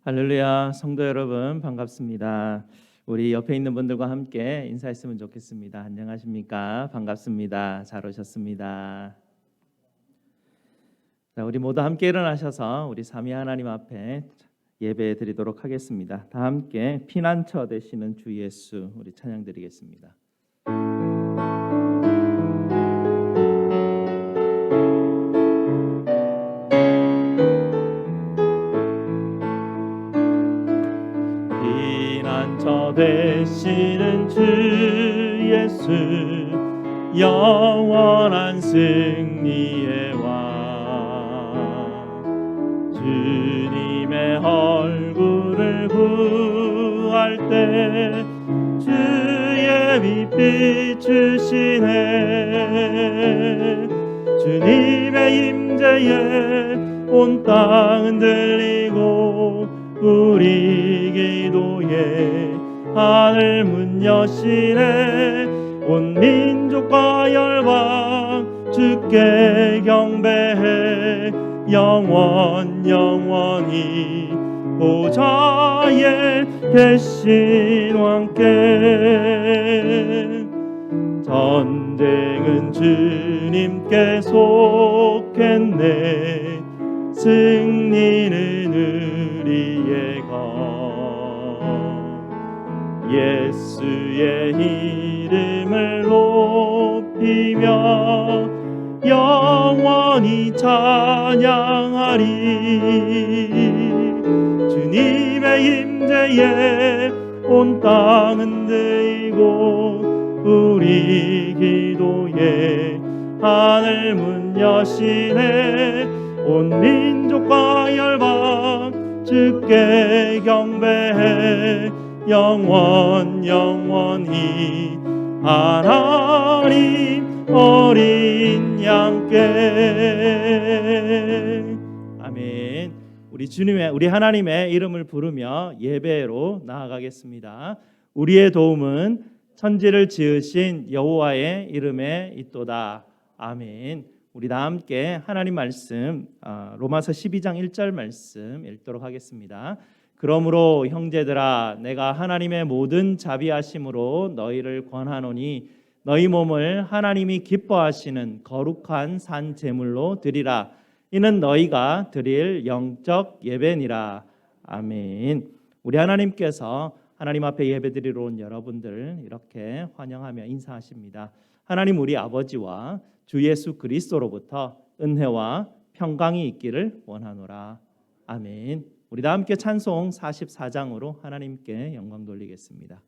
할렐루야, 성도 여러분 반갑습니다. 우리 옆에 있는 분들과 함께 인사했으면 좋겠습니다. 안녕하십니까? 반갑습니다. 잘 오셨습니다. 자, 우리 모두 함께 일어나셔서 우리 삼위 하나님 앞에 예배 드리도록 하겠습니다. 다 함께 피난처 되시는 주 예수 우리 찬양 드리겠습니다. 피난처 되시는 주 예수 영원한 승리의 왕 주님의 얼굴을 구할 때 주의 빛 비추시네 주님의 임재에 온 땅은 들리고 우리 기도에 하늘 문 여시네 온 민족과 열방 주께 경배해 영원히 보좌에 계신 왕께 전쟁은 주님께 속했네 승리는 우리의 것 예수의 이름을 높이며 영원히 찬양하리 주님의 임재에 온 땅은 흔들리고 우리 기도에 하늘 문 여시네 온 민족과 열방 주께 경배해 영원히 하나님 어린 양께 아멘. 우리 하나님의 이름을 부르며 예배로 나아가겠습니다. 우리의 도움은 천지를 지으신 여호와의 이름에 있도다. 아멘. 우리 다 함께 하나님 말씀 로마서 12장 1절 말씀 읽도록 하겠습니다. 그러므로 형제들아 내가 하나님의 모든 자비하심으로 너희를 권하노니 너희 몸을 하나님이 기뻐하시는 거룩한 산 제물로 드리라. 이는 너희가 드릴 영적 예배니라. 아멘. 우리 하나님께서 하나님 앞에 예배드리러 온 여러분들 이렇게 환영하며 인사하십니다. 하나님 우리 아버지와 주 예수 그리스도로부터 은혜와 평강이 있기를 원하노라. 아멘. 우리 다 함께 찬송 44장으로 하나님께 영광 돌리겠습니다.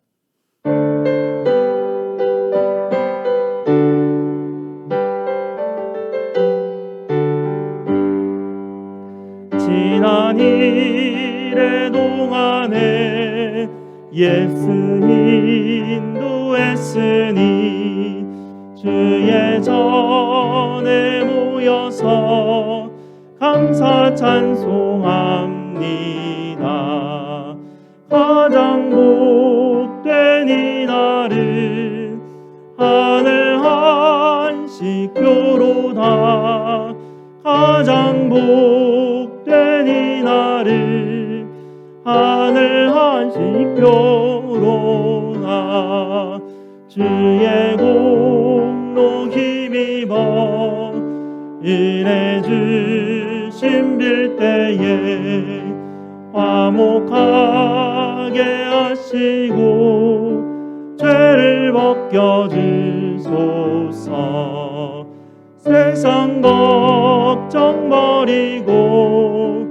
지난 일의 동안에 예수 인도했으니 주의 전에 모여서 감사 찬송합니다. 가장 복된 이날은 하늘 한식교로다. 가장 복된 이날은 하늘 한식교로다. 주의 공로 힘입어 은혜 주심 빌 때에 화목하게 하시고 죄를 벗겨주소서. 세상 걱정 버리고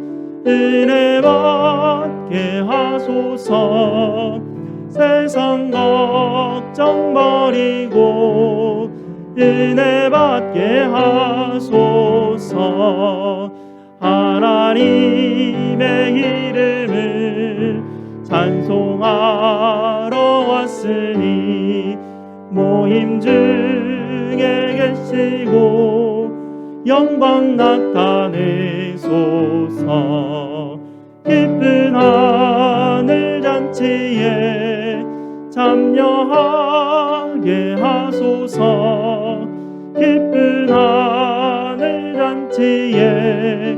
은혜 받게 하소서. 세상 걱정 버리고 은혜 받게 하소서. 하나님의 이름을 찬송하러 왔으니 모임 중에 계시고 영광 나타내소서. 기쁜 하늘 잔치에 참여하게 하소서. 기쁜 하늘 잔치에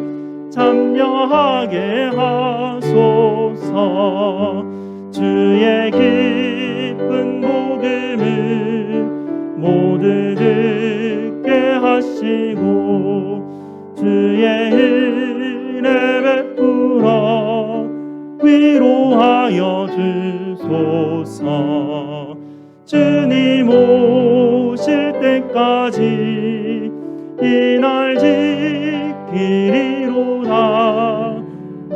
참여하게 하소서. 주셔서 주의 기쁜 복음을 모두 듣게 하시고 주의 은혜 베풀어 위로하여 주소서. 주님 오실 때까지 이날 지키리로다.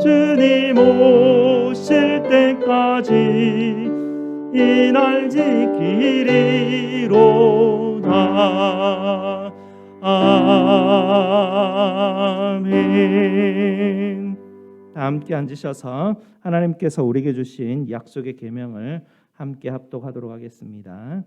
주님 오실 때까지 이날 지키리로다. 아멘. 다 함께 앉으셔서 하나님께서 우리에게 주신 약속의 계명을 함께 합독하도록 하겠습니다.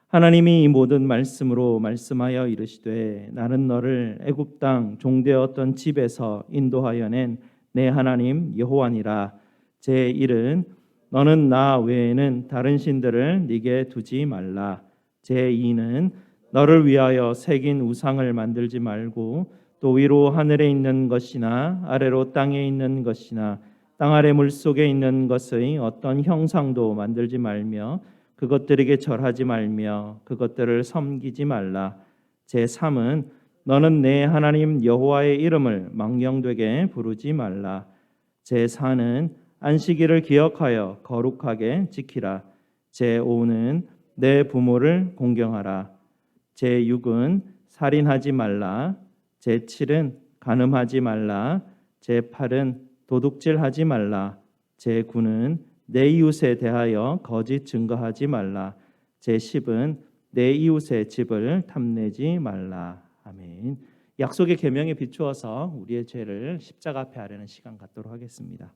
하나님이 이 모든 말씀으로 말씀하여 이르시되 나는 너를 애굽 땅 종되었던 집에서 인도하여 낸 내 하나님 여호와니라. 제1은 너는 나 외에는 다른 신들을 네게 두지 말라. 제2는 너를 위하여 새긴 우상을 만들지 말고 또 위로 하늘에 있는 것이나 아래로 땅에 있는 것이나 땅 아래 물속에 있는 것의 어떤 형상도 만들지 말며 그것들에게 절하지 말며 그것들을 섬기지 말라. 제3은 너는 내 하나님 여호와의 이름을 망령되게 부르지 말라. 제4는 안식일을 기억하여 거룩하게 지키라. 제5는 내 부모를 공경하라. 제6은 살인하지 말라. 제7은 간음하지 말라. 제8은 도둑질하지 말라. 제9는 내 이웃에 대하여 거짓 증거하지 말라. 제10은 내 이웃의 집을 탐내지 말라. 아멘. 약속의 계명에 비추어서 우리의 죄를 십자가 앞에 아뢰는 시간 갖도록 하겠습니다.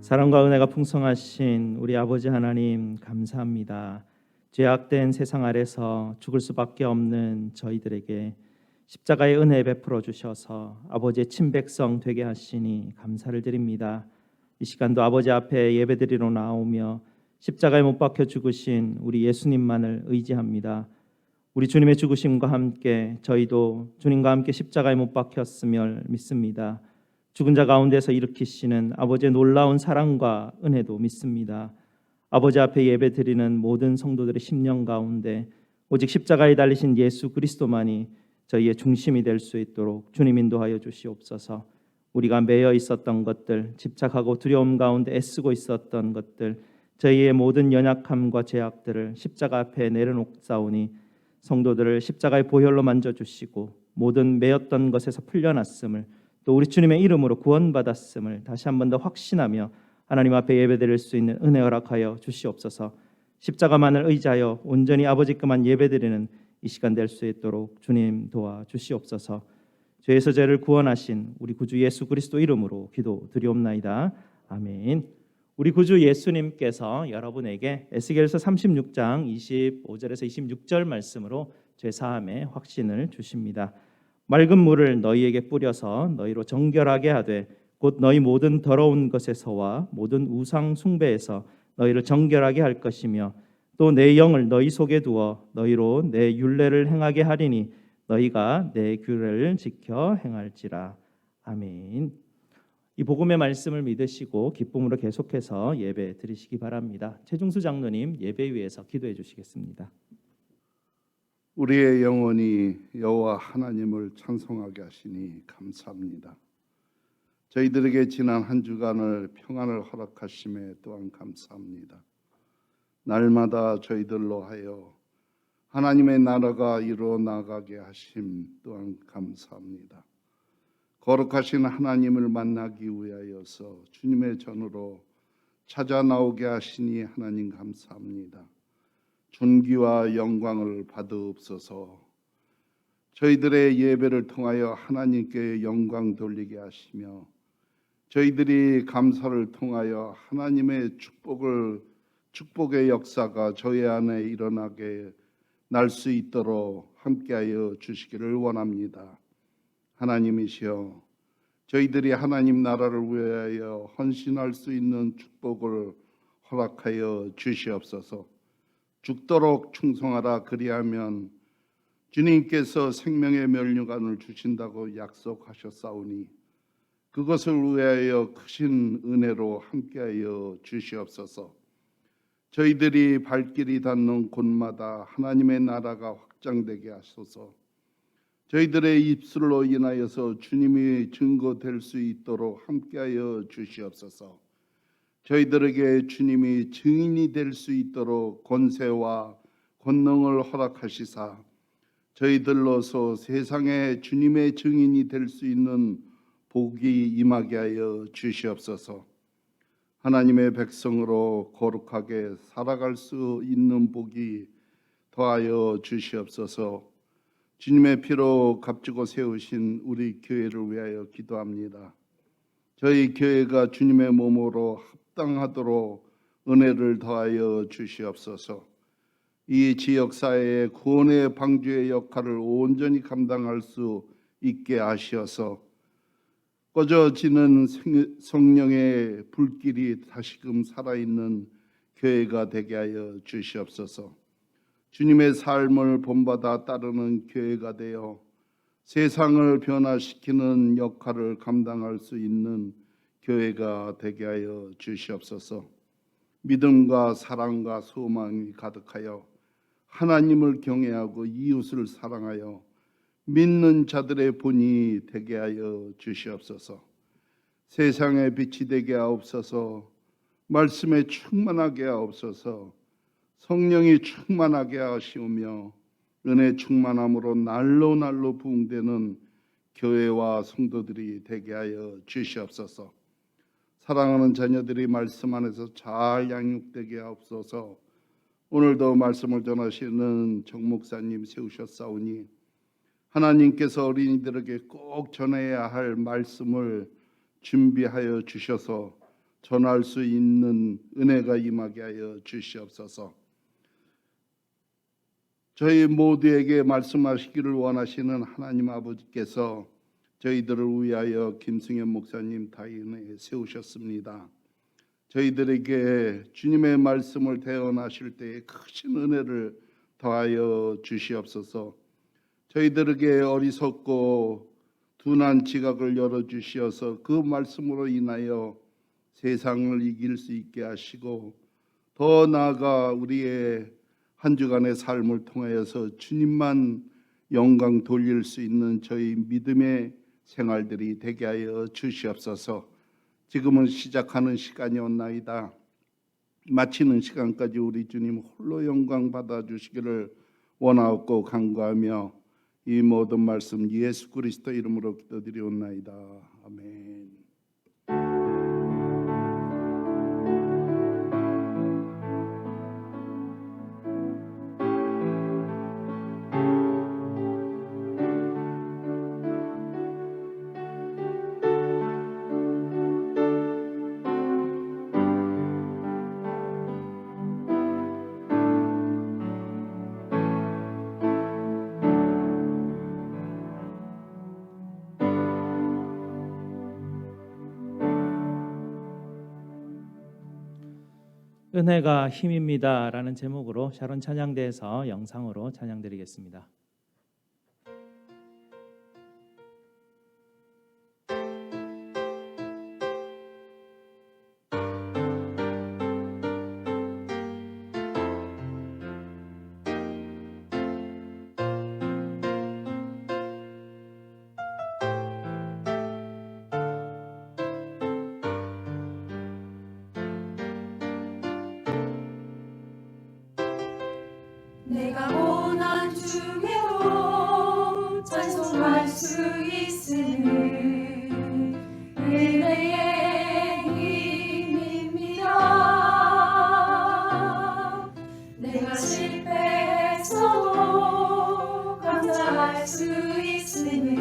사랑과 은혜가 풍성하신 우리 아버지 하나님 감사합니다. 죄악된 세상 아래서 죽을 수밖에 없는 저희들에게 십자가의 은혜 베풀어 주셔서 아버지의 친백성 되게 하시니 감사를 드립니다. 이 시간도 아버지 앞에 예배드리러 나오며 십자가에 못 박혀 죽으신 우리 예수님만을 의지합니다. 우리 주님의 죽으심과 함께 저희도 주님과 함께 십자가에 못 박혔음을 믿습니다. 죽은 자 가운데서 일으키시는 아버지의 놀라운 사랑과 은혜도 믿습니다. 아버지 앞에 예배드리는 모든 성도들의 심령 가운데 오직 십자가에 달리신 예수 그리스도만이 저희의 중심이 될 수 있도록 주님 인도하여 주시옵소서. 우리가 매여 있었던 것들, 집착하고 두려움 가운데 애쓰고 있었던 것들, 저희의 모든 연약함과 죄악들을 십자가 앞에 내려놓사오니 성도들을 십자가의 보혈로 만져주시고 모든 매였던 것에서 풀려났음을 또 우리 주님의 이름으로 구원받았음을 다시 한 번 더 확신하며 하나님 앞에 예배드릴 수 있는 은혜 허락하여 주시옵소서. 십자가만을 의지하여 온전히 아버지께만 예배드리는 이 시간 될 수 있도록 주님 도와주시옵소서. 죄에서 죄를 구원하신 우리 구주 예수 그리스도 이름으로 기도드리옵나이다. 아멘. 우리 구주 예수님께서 여러분에게 에스겔서 36장 25절에서 26절 말씀으로 죄사함의 확신을 주십니다. 맑은 물을 너희에게 뿌려서 너희로 정결하게 하되 곧 너희 모든 더러운 것에서와 모든 우상 숭배에서 너희를 정결하게 할 것이며 또 내 영을 너희 속에 두어 너희로 내 율례를 행하게 하리니 너희가 내 규례를 지켜 행할지라. 아멘. 이 복음의 말씀을 믿으시고 기쁨으로 계속해서 예배 드리시기 바랍니다. 최중수 장로님 예배 위에서 기도해 주시겠습니다. 우리의 영혼이 여호와 하나님을 찬송하게 하시니 감사합니다. 저희들에게 지난 한 주간을 평안을 허락하심에 또한 감사합니다. 날마다 저희들로 하여 하나님의 나라가 이루어 나가게 하심 또한 감사합니다. 거룩하신 하나님을 만나기 위하여서 주님의 전으로 찾아 나오게 하시니 하나님 감사합니다. 존귀와 영광을 받으옵소서. 저희들의 예배를 통하여 하나님께 영광 돌리게 하시며 저희들이 감사를 통하여 하나님의 축복의 역사가 저희 안에 일어나게 날 수 있도록 함께하여 주시기를 원합니다. 하나님이시여, 저희들이 하나님 나라를 위하여 헌신할 수 있는 축복을 허락하여 주시옵소서. 죽도록 충성하라 그리하면 주님께서 생명의 면류관을 주신다고 약속하셨사오니 그것을 위하여 크신 은혜로 함께하여 주시옵소서. 저희들이 발길이 닿는 곳마다 하나님의 나라가 확장되게 하소서. 저희들의 입술로 인하여서 주님이 증거될 수 있도록 함께하여 주시옵소서. 저희들에게 주님이 증인이 될 수 있도록 권세와 권능을 허락하시사 저희들로서 세상에 주님의 증인이 될 수 있는 복이 임하게 하여 주시옵소서. 하나님의 백성으로 거룩하게 살아갈 수 있는 복이 더하여 주시옵소서. 주님의 피로 값지고 세우신 우리 교회를 위하여 기도합니다. 저희 교회가 주님의 몸으로 합당하도록 은혜를 더하여 주시옵소서. 이 지역사회의 구원의 방주의 역할을 온전히 감당할 수 있게 하시어서 꺼져지는 성령의 불길이 다시금 살아있는 교회가 되게 하여 주시옵소서. 주님의 삶을 본받아 따르는 교회가 되어 세상을 변화시키는 역할을 감당할 수 있는 교회가 되게 하여 주시옵소서. 믿음과 사랑과 소망이 가득하여 하나님을 경외하고 이웃을 사랑하여 믿는 자들의 본이 되게 하여 주시옵소서. 세상의 빛이 되게 하옵소서. 말씀에 충만하게 하옵소서. 성령이 충만하게 하시오며 은혜 충만함으로 날로 부흥되는 교회와 성도들이 되게 하여 주시옵소서. 사랑하는 자녀들이 말씀 안에서 잘 양육되게 하옵소서. 오늘도 말씀을 전하시는 정 목사님 세우셨사오니 하나님께서 어린이들에게 꼭 전해야 할 말씀을 준비하여 주셔서 전할 수 있는 은혜가 임하게 하여 주시옵소서. 저희 모두에게 말씀하시기를 원하시는 하나님 아버지께서 저희들을 위하여 김승현 목사님 다인에 세우셨습니다. 저희들에게 주님의 말씀을 대언하실 때에 크신 은혜를 더하여 주시옵소서. 저희들에게 어리석고 둔한 지각을 열어주시어서 그 말씀으로 인하여 세상을 이길 수 있게 하시고 더 나아가 우리의 한 주간의 삶을 통하여서 주님만 영광 돌릴 수 있는 저희 믿음의 생활들이 되게 하여 주시옵소서. 지금은 시작하는 시간이 옵나이다. 마치는 시간까지 우리 주님 홀로 영광 받아주시기를 원하옵고 간구하며 이 모든 말씀 예수 그리스도 이름으로 기도드리옵나이다. 아멘. 은혜가 힘입니다 라는 제목으로 샤론 찬양대에서 영상으로 찬양드리겠습니다. 내가 고난 중에도 찬송할 수 있음은 은혜의 힘입니다. 내가 실패했어도 감사할 수 있음은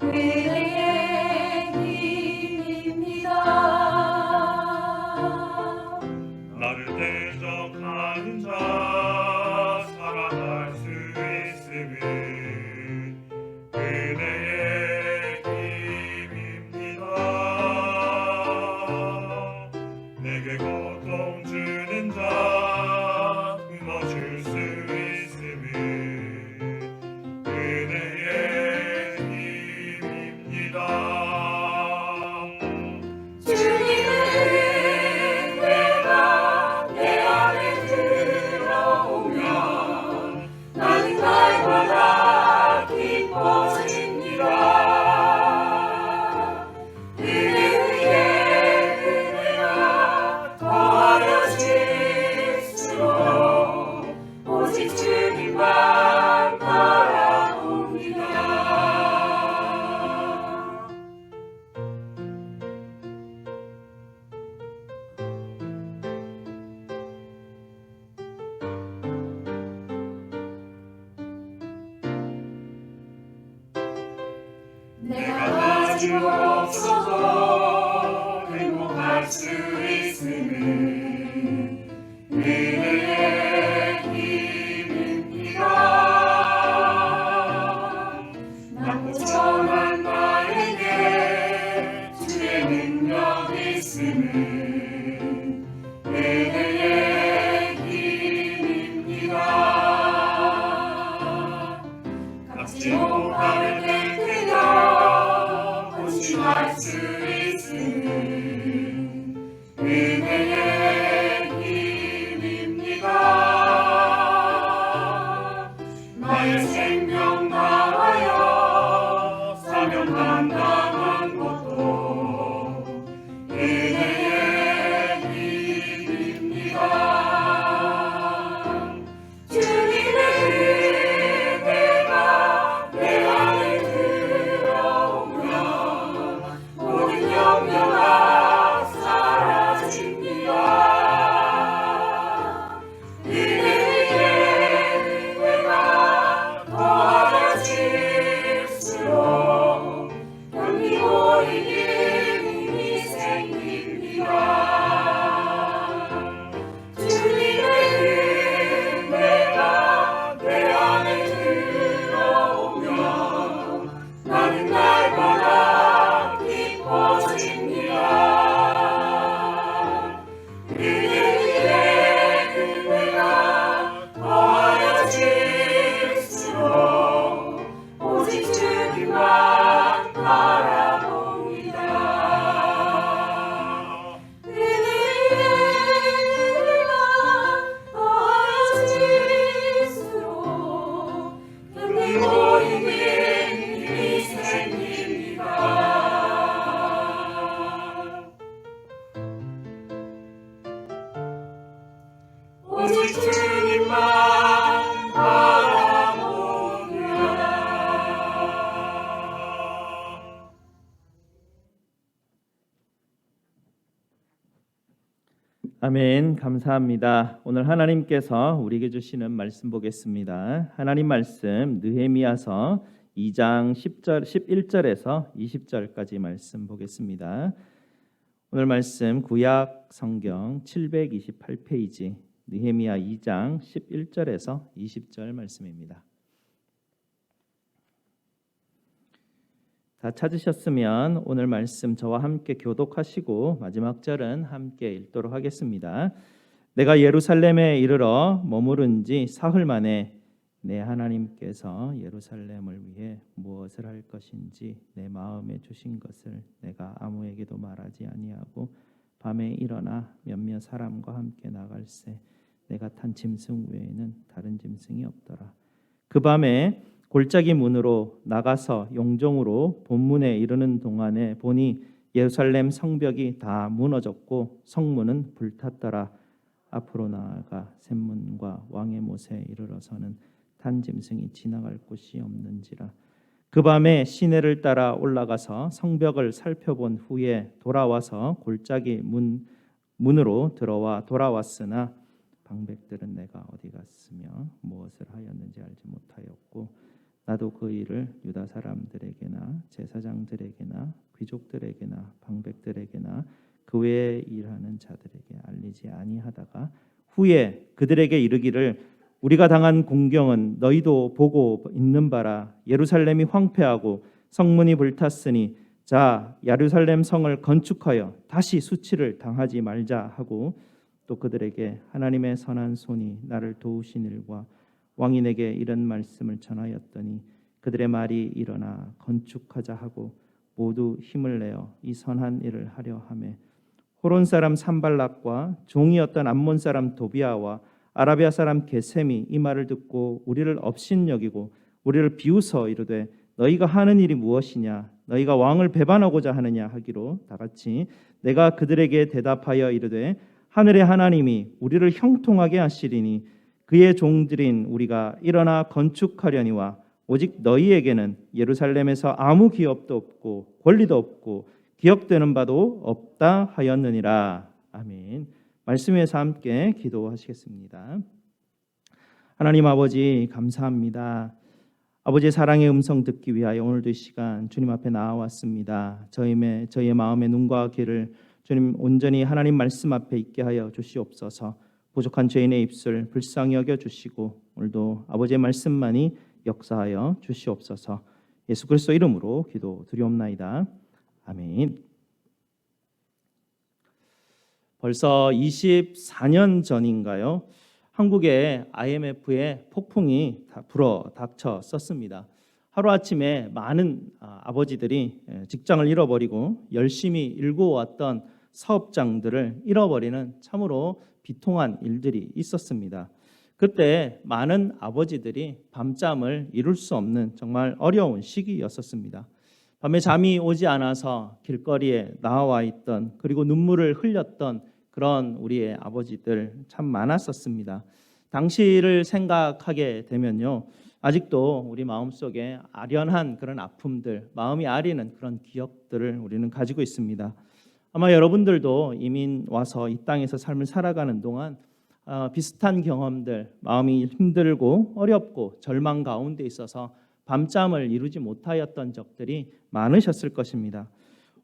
은혜의 힘입니다. 나를 대적하는 자 살아날 수 있음은 은혜의 힘입니다. 내게 고통 주는 자 끊어줄 수 있음은 은혜의 힘입니다. 주님의 은혜가 내 안에 들어오면 나는 날마다 기뻐집니다. 은혜 위에 은혜가 더하여질수록 오직 주님만 바라봅니다. 내가 가지고 없어도 행복할 수 있음은 은혜의 힘입니다. 낮고 천한 나에게 주의 능력 있음은 은혜의 힘입니다. 값지 못할 때때려 고심할 수 있음은 은혜의 힘입니다. 나의 생명 다하여 사명 감당한 것도 은혜의 힘입니다. 주님의 은혜가 내 안에 들어오면 모든 염려가 사라집니다. 은혜 위에 은혜가 더하여질수록 견디고 이길 힘이 생깁니다. 주님의 은혜가 내 안에 들어오면 나는 날마다 기뻐집니다. 은혜 위에 은혜가 더하여질수록 오직 주님만 바라봅니다. 은혜 위에 은혜가 더하여질수록 견디고 이길 힘이 생깁니다. 오직 주님만 바라봅니다. 아멘. 감사합니다. 오늘 하나님께서 우리에게 주시는 말씀 보겠습니다. 하나님 말씀 느헤미야서 2장 11절에서 20절까지 말씀 보겠습니다. 오늘 말씀 구약 성경 728페이지 느헤미야 2장 11절에서 20절 말씀입니다. 다 찾으셨으면 오늘 말씀 저와 함께 교독하시고 마지막 절은 함께 읽도록 하겠습니다. 내가 예루살렘에 이르러 머무른 지 사흘 만에 내 하나님께서 예루살렘을 위해 무엇을 할 것인지 내 마음에 주신 것을 내가 아무에게도 말하지 아니하고 밤에 일어나 몇몇 사람과 함께 나갈새 내가 탄 짐승 외에는 다른 짐승이 없더라. 그 밤에 골짜기 문으로 나가서 용종으로 본문에 이르는 동안에 보니 예루살렘 성벽이 다 무너졌고 성문은 불탔더라. 앞으로 나아가 샘문과 왕의 못에 이르러서는 탄 짐승이 지나갈 곳이 없는지라. 그 밤에 시내를 따라 올라가서 성벽을 살펴본 후에 돌아와서 골짜기 문으로 들어와 돌아왔으나 방백들은 내가 어디 갔으며 무엇을 하였는지 알지 못하였고 나도 그 일을 유다 사람들에게나 제사장들에게나 귀족들에게나 방백들에게나 그 외에 일하는 자들에게 알리지 아니하다가 후에 그들에게 이르기를 우리가 당한 공경은 너희도 보고 있는 바라. 예루살렘이 황폐하고 성문이 불탔으니 자 예루살렘 성을 건축하여 다시 수치를 당하지 말자 하고 또 그들에게 하나님의 선한 손이 나를 도우신 일과 왕이 내게 이런 말씀을 전하였더니 그들의 말이 일어나 건축하자 하고 모두 힘을 내어 이 선한 일을 하려 하매 호론 사람 산발락과 종이었던 암몬 사람 도비아와 아라비아 사람 게셈이 이 말을 듣고 우리를 업신여기고 우리를 비웃어 이르되 너희가 하는 일이 무엇이냐 너희가 왕을 배반하고자 하느냐 하기로 다 같이 내가 그들에게 대답하여 이르되 하늘의 하나님이 우리를 형통하게 하시리니 그의 종들인 우리가 일어나 건축하려니와 오직 너희에게는 예루살렘에서 아무 기업도 없고 권리도 없고 기억되는 바도 없다 하였느니라. 아멘. 말씀 위에서 함께 기도하시겠습니다. 하나님 아버지 감사합니다. 아버지의 사랑의 음성 듣기 위하여 오늘도 이 시간 주님 앞에 나와왔습니다. 저희의 마음의 눈과 귀를 주님 온전히 하나님 말씀 앞에 있게 하여 주시옵소서. 부족한 죄인의 입술 불쌍히 여겨 주시고 오늘도 아버지의 말씀만이 역사하여 주시옵소서. 예수 그리스도 이름으로 기도드리옵나이다. 아멘. 벌써 24년 전인가요? 한국에 IMF의 폭풍이 불어 닥쳤었습니다. 하루아침에 많은 아버지들이 직장을 잃어버리고 열심히 일구어왔던 사업장들을 잃어버리는 참으로 비통한 일들이 있었습니다. 그때 많은 아버지들이 밤잠을 이룰 수 없는 정말 어려운 시기였었습니다. 밤에 잠이 오지 않아서 길거리에 나와 있던 그리고 눈물을 흘렸던 그런 우리의 아버지들 참 많았었습니다. 당시를 생각하게 되면요, 아직도 우리 마음속에 아련한 그런 아픔들, 마음이 아리는 그런 기억들을 우리는 가지고 있습니다. 아마 여러분들도 이민 와서 이 땅에서 삶을 살아가는 동안 비슷한 경험들, 마음이 힘들고 어렵고 절망 가운데 있어서 밤잠을 이루지 못하였던 적들이 많으셨을 것입니다.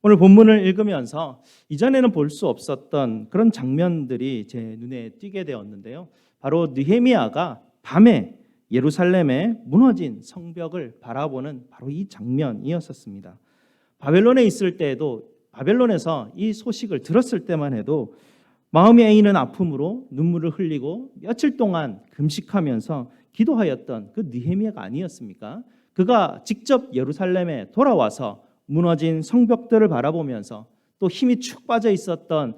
오늘 본문을 읽으면서 이전에는 볼 수 없었던 그런 장면들이 제 눈에 띄게 되었는데요. 바로 느헤미야가 밤에 예루살렘의 무너진 성벽을 바라보는 바로 이 장면이었었습니다. 바벨론에 있을 때에도 바벨론에서 이 소식을 들었을 때만 해도 마음이 애이는 아픔으로 눈물을 흘리고 며칠 동안 금식하면서 기도하였던 그 느헤미야가 아니었습니까? 그가 직접 예루살렘에 돌아와서 무너진 성벽들을 바라보면서 또 힘이 축 빠져 있었던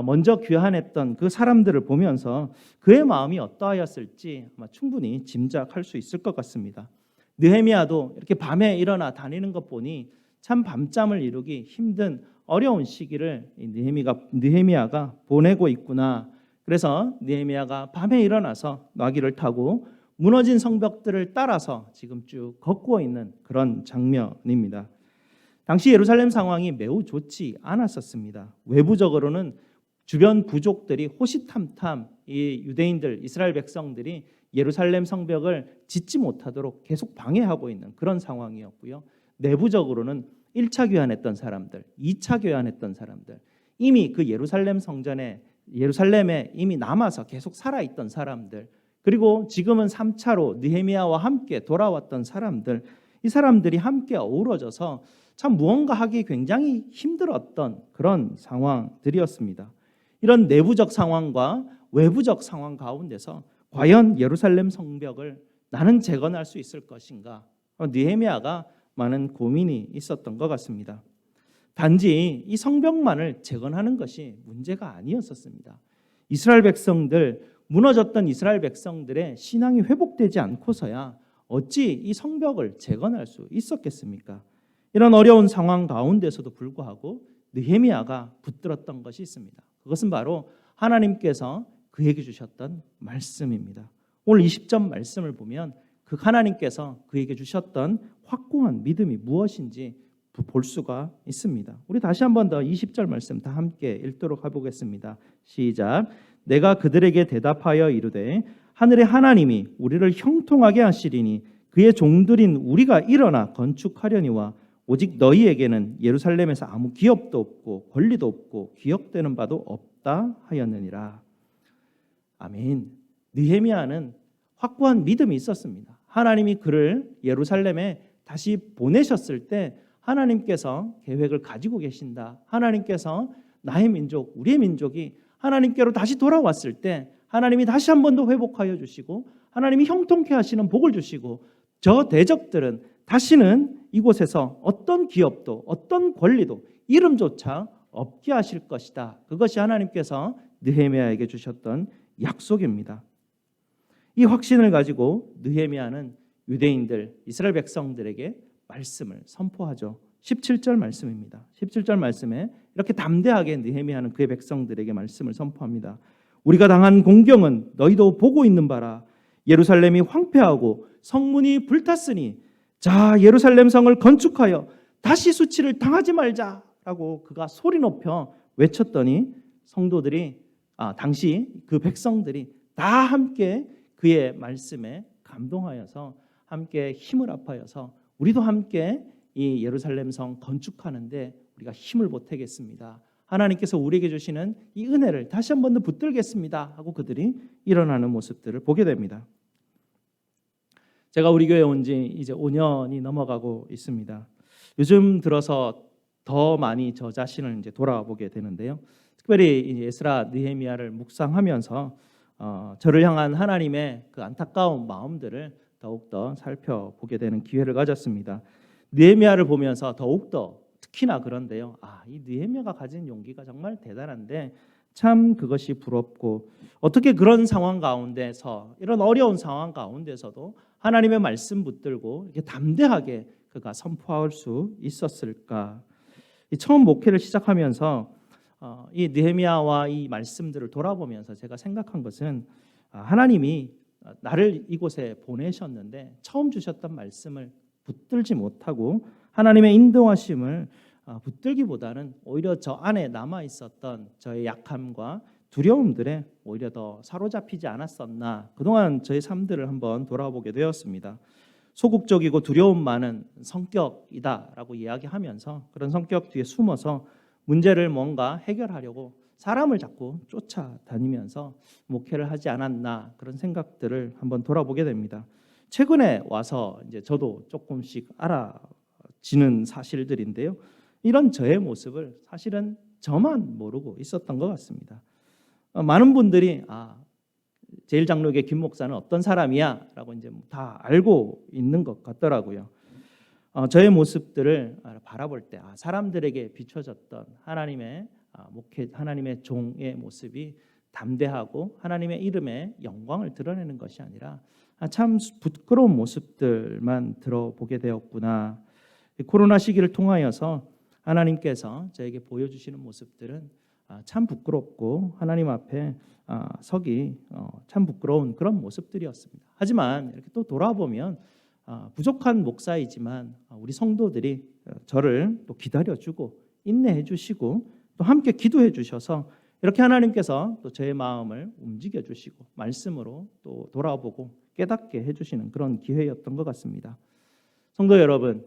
먼저 귀환했던 그 사람들을 보면서 그의 마음이 어떠하였을지 아마 충분히 짐작할 수 있을 것 같습니다. 느헤미야도 이렇게 밤에 일어나 다니는 것 보니 참 밤잠을 이루기 힘든 어려운 시기를 느헤미야가 보내고 있구나. 그래서 느헤미야가 밤에 일어나서 나귀를 타고 무너진 성벽들을 따라서 지금 쭉 걷고 있는 그런 장면입니다. 당시 예루살렘 상황이 매우 좋지 않았었습니다. 외부적으로는 주변 부족들이 호시탐탐 이 유대인들, 이스라엘 백성들이 예루살렘 성벽을 짓지 못하도록 계속 방해하고 있는 그런 상황이었고요. 내부적으로는 1차 교환했던 사람들, 2차 교환했던 사람들, 이미 그 예루살렘 성전에 예루살렘에 이미 남아서 계속 살아있던 사람들, 그리고 지금은 3차로 느헤미야와 함께 돌아왔던 사람들, 이 사람들이 함께 어우러져서 참 무언가 하기 굉장히 힘들었던 그런 상황들이었습니다. 이런 내부적 상황과 외부적 상황 가운데서 과연 예루살렘 성벽을 나는 재건할 수 있을 것인가? 느헤미야가 많은 고민이 있었던 것 같습니다. 단지 이 성벽만을 재건하는 것이 문제가 아니었었습니다. 이스라엘 백성들, 무너졌던 이스라엘 백성들의 신앙이 회복되지 않고서야 어찌 이 성벽을 재건할 수 있었겠습니까? 이런 어려운 상황 가운데서도 불구하고 느헤미야가 붙들었던 것이 있습니다. 그것은 바로 하나님께서 그에게 주셨던 말씀입니다. 오늘 20절 말씀을 보면 그 하나님께서 그에게 주셨던 확고한 믿음이 무엇인지 볼 수가 있습니다. 우리 다시 한 번 더 20절 말씀 다 함께 읽도록 해보겠습니다. 시작. 내가 그들에게 대답하여 이르되 하늘의 하나님이 우리를 형통하게 하시리니 그의 종들인 우리가 일어나 건축하려니와 오직 너희에게는 예루살렘에서 아무 기업도 없고 권리도 없고 기억되는 바도 없다 하였느니라. 아멘. 느헤미야는 확고한 믿음이 있었습니다. 하나님이 그를 예루살렘에 다시 보내셨을 때 하나님께서 계획을 가지고 계신다. 하나님께서 나의 민족, 우리의 민족이 하나님께로 다시 돌아왔을 때 하나님이 다시 한 번 더 회복하여 주시고 하나님이 형통케 하시는 복을 주시고 저 대적들은 다시는 이곳에서 어떤 기업도 어떤 권리도 이름조차 없게 하실 것이다. 그것이 하나님께서 느헤미야에게 주셨던 약속입니다. 이 확신을 가지고 느헤미야는 유대인들, 이스라엘 백성들에게 말씀을 선포하죠. 17절 말씀입니다. 17절 말씀에 이렇게 담대하게 느헤미야는 그의 백성들에게 말씀을 선포합니다. 우리가 당한 공경은 너희도 보고 있는 바라. 예루살렘이 황폐하고 성문이 불탔으니 자 예루살렘 성을 건축하여 다시 수치를 당하지 말자라고 그가 소리 높여 외쳤더니 성도들이 당시 그 백성들이 다 함께 그의 말씀에 감동하여서 함께 힘을 합하여서 우리도 함께 이 예루살렘 성 건축하는데 우리가 힘을 보태겠습니다. 하나님께서 우리에게 주시는 이 은혜를 다시 한 번 더 붙들겠습니다 하고 그들이 일어나는 모습들을 보게 됩니다. 제가 우리 교회에 온 지 이제 5년이 넘어가고 있습니다. 요즘 들어서 더 많이 저 자신을 이제 돌아보게 되는데요. 특별히 이제 에스라 느헤미야를 묵상하면서 저를 향한 하나님의 그 안타까운 마음들을 더욱더 살펴보게 되는 기회를 가졌습니다. 느헤미야를 보면서 더욱더 특히나 그런데요. 이 느헤미야가 가진 용기가 정말 대단한데 참 그것이 부럽고 어떻게 그런 상황 가운데서 이런 어려운 상황 가운데서도 하나님의 말씀 붙들고 이렇게 담대하게 그가 선포할 수 있었을까? 처음 목회를 시작하면서 이 느헤미야와 이 말씀들을 돌아보면서 제가 생각한 것은 하나님이 나를 이곳에 보내셨는데 처음 주셨던 말씀을 붙들지 못하고 하나님의 인도하심을 붙들기보다는 오히려 저 안에 남아 있었던 저의 약함과 두려움들에 오히려 더 사로잡히지 않았었나 그동안 저의 삶들을 한번 돌아보게 되었습니다. 소극적이고 두려움 많은 성격이다라고 이야기하면서 그런 성격 뒤에 숨어서 문제를 뭔가 해결하려고 사람을 자꾸 쫓아다니면서 목회를 하지 않았나 그런 생각들을 한번 돌아보게 됩니다. 최근에 와서 이제 저도 조금씩 알아지는 사실들인데요. 이런 저의 모습을 사실은 저만 모르고 있었던 것 같습니다. 많은 분들이 제일장로교 김 목사는 어떤 사람이야라고 이제 다 알고 있는 것 같더라고요. 저의 모습들을 바라볼 때 사람들에게 비춰졌던 하나님의 목회, 하나님의 종의 모습이 담대하고 하나님의 이름에 영광을 드러내는 것이 아니라 참 부끄러운 모습들만 들어보게 되었구나. 코로나 시기를 통하여서 하나님께서 저에게 보여주시는 모습들은 참 부끄럽고 하나님 앞에 서기 참 부끄러운 그런 모습들이었습니다. 하지만 이렇게 또 돌아보면 부족한 목사이지만 우리 성도들이 저를 또 기다려주고 인내해 주시고 또 함께 기도해 주셔서 이렇게 하나님께서 또 저의 마음을 움직여 주시고 말씀으로 또 돌아보고 깨닫게 해주시는 그런 기회였던 것 같습니다. 성도 여러분,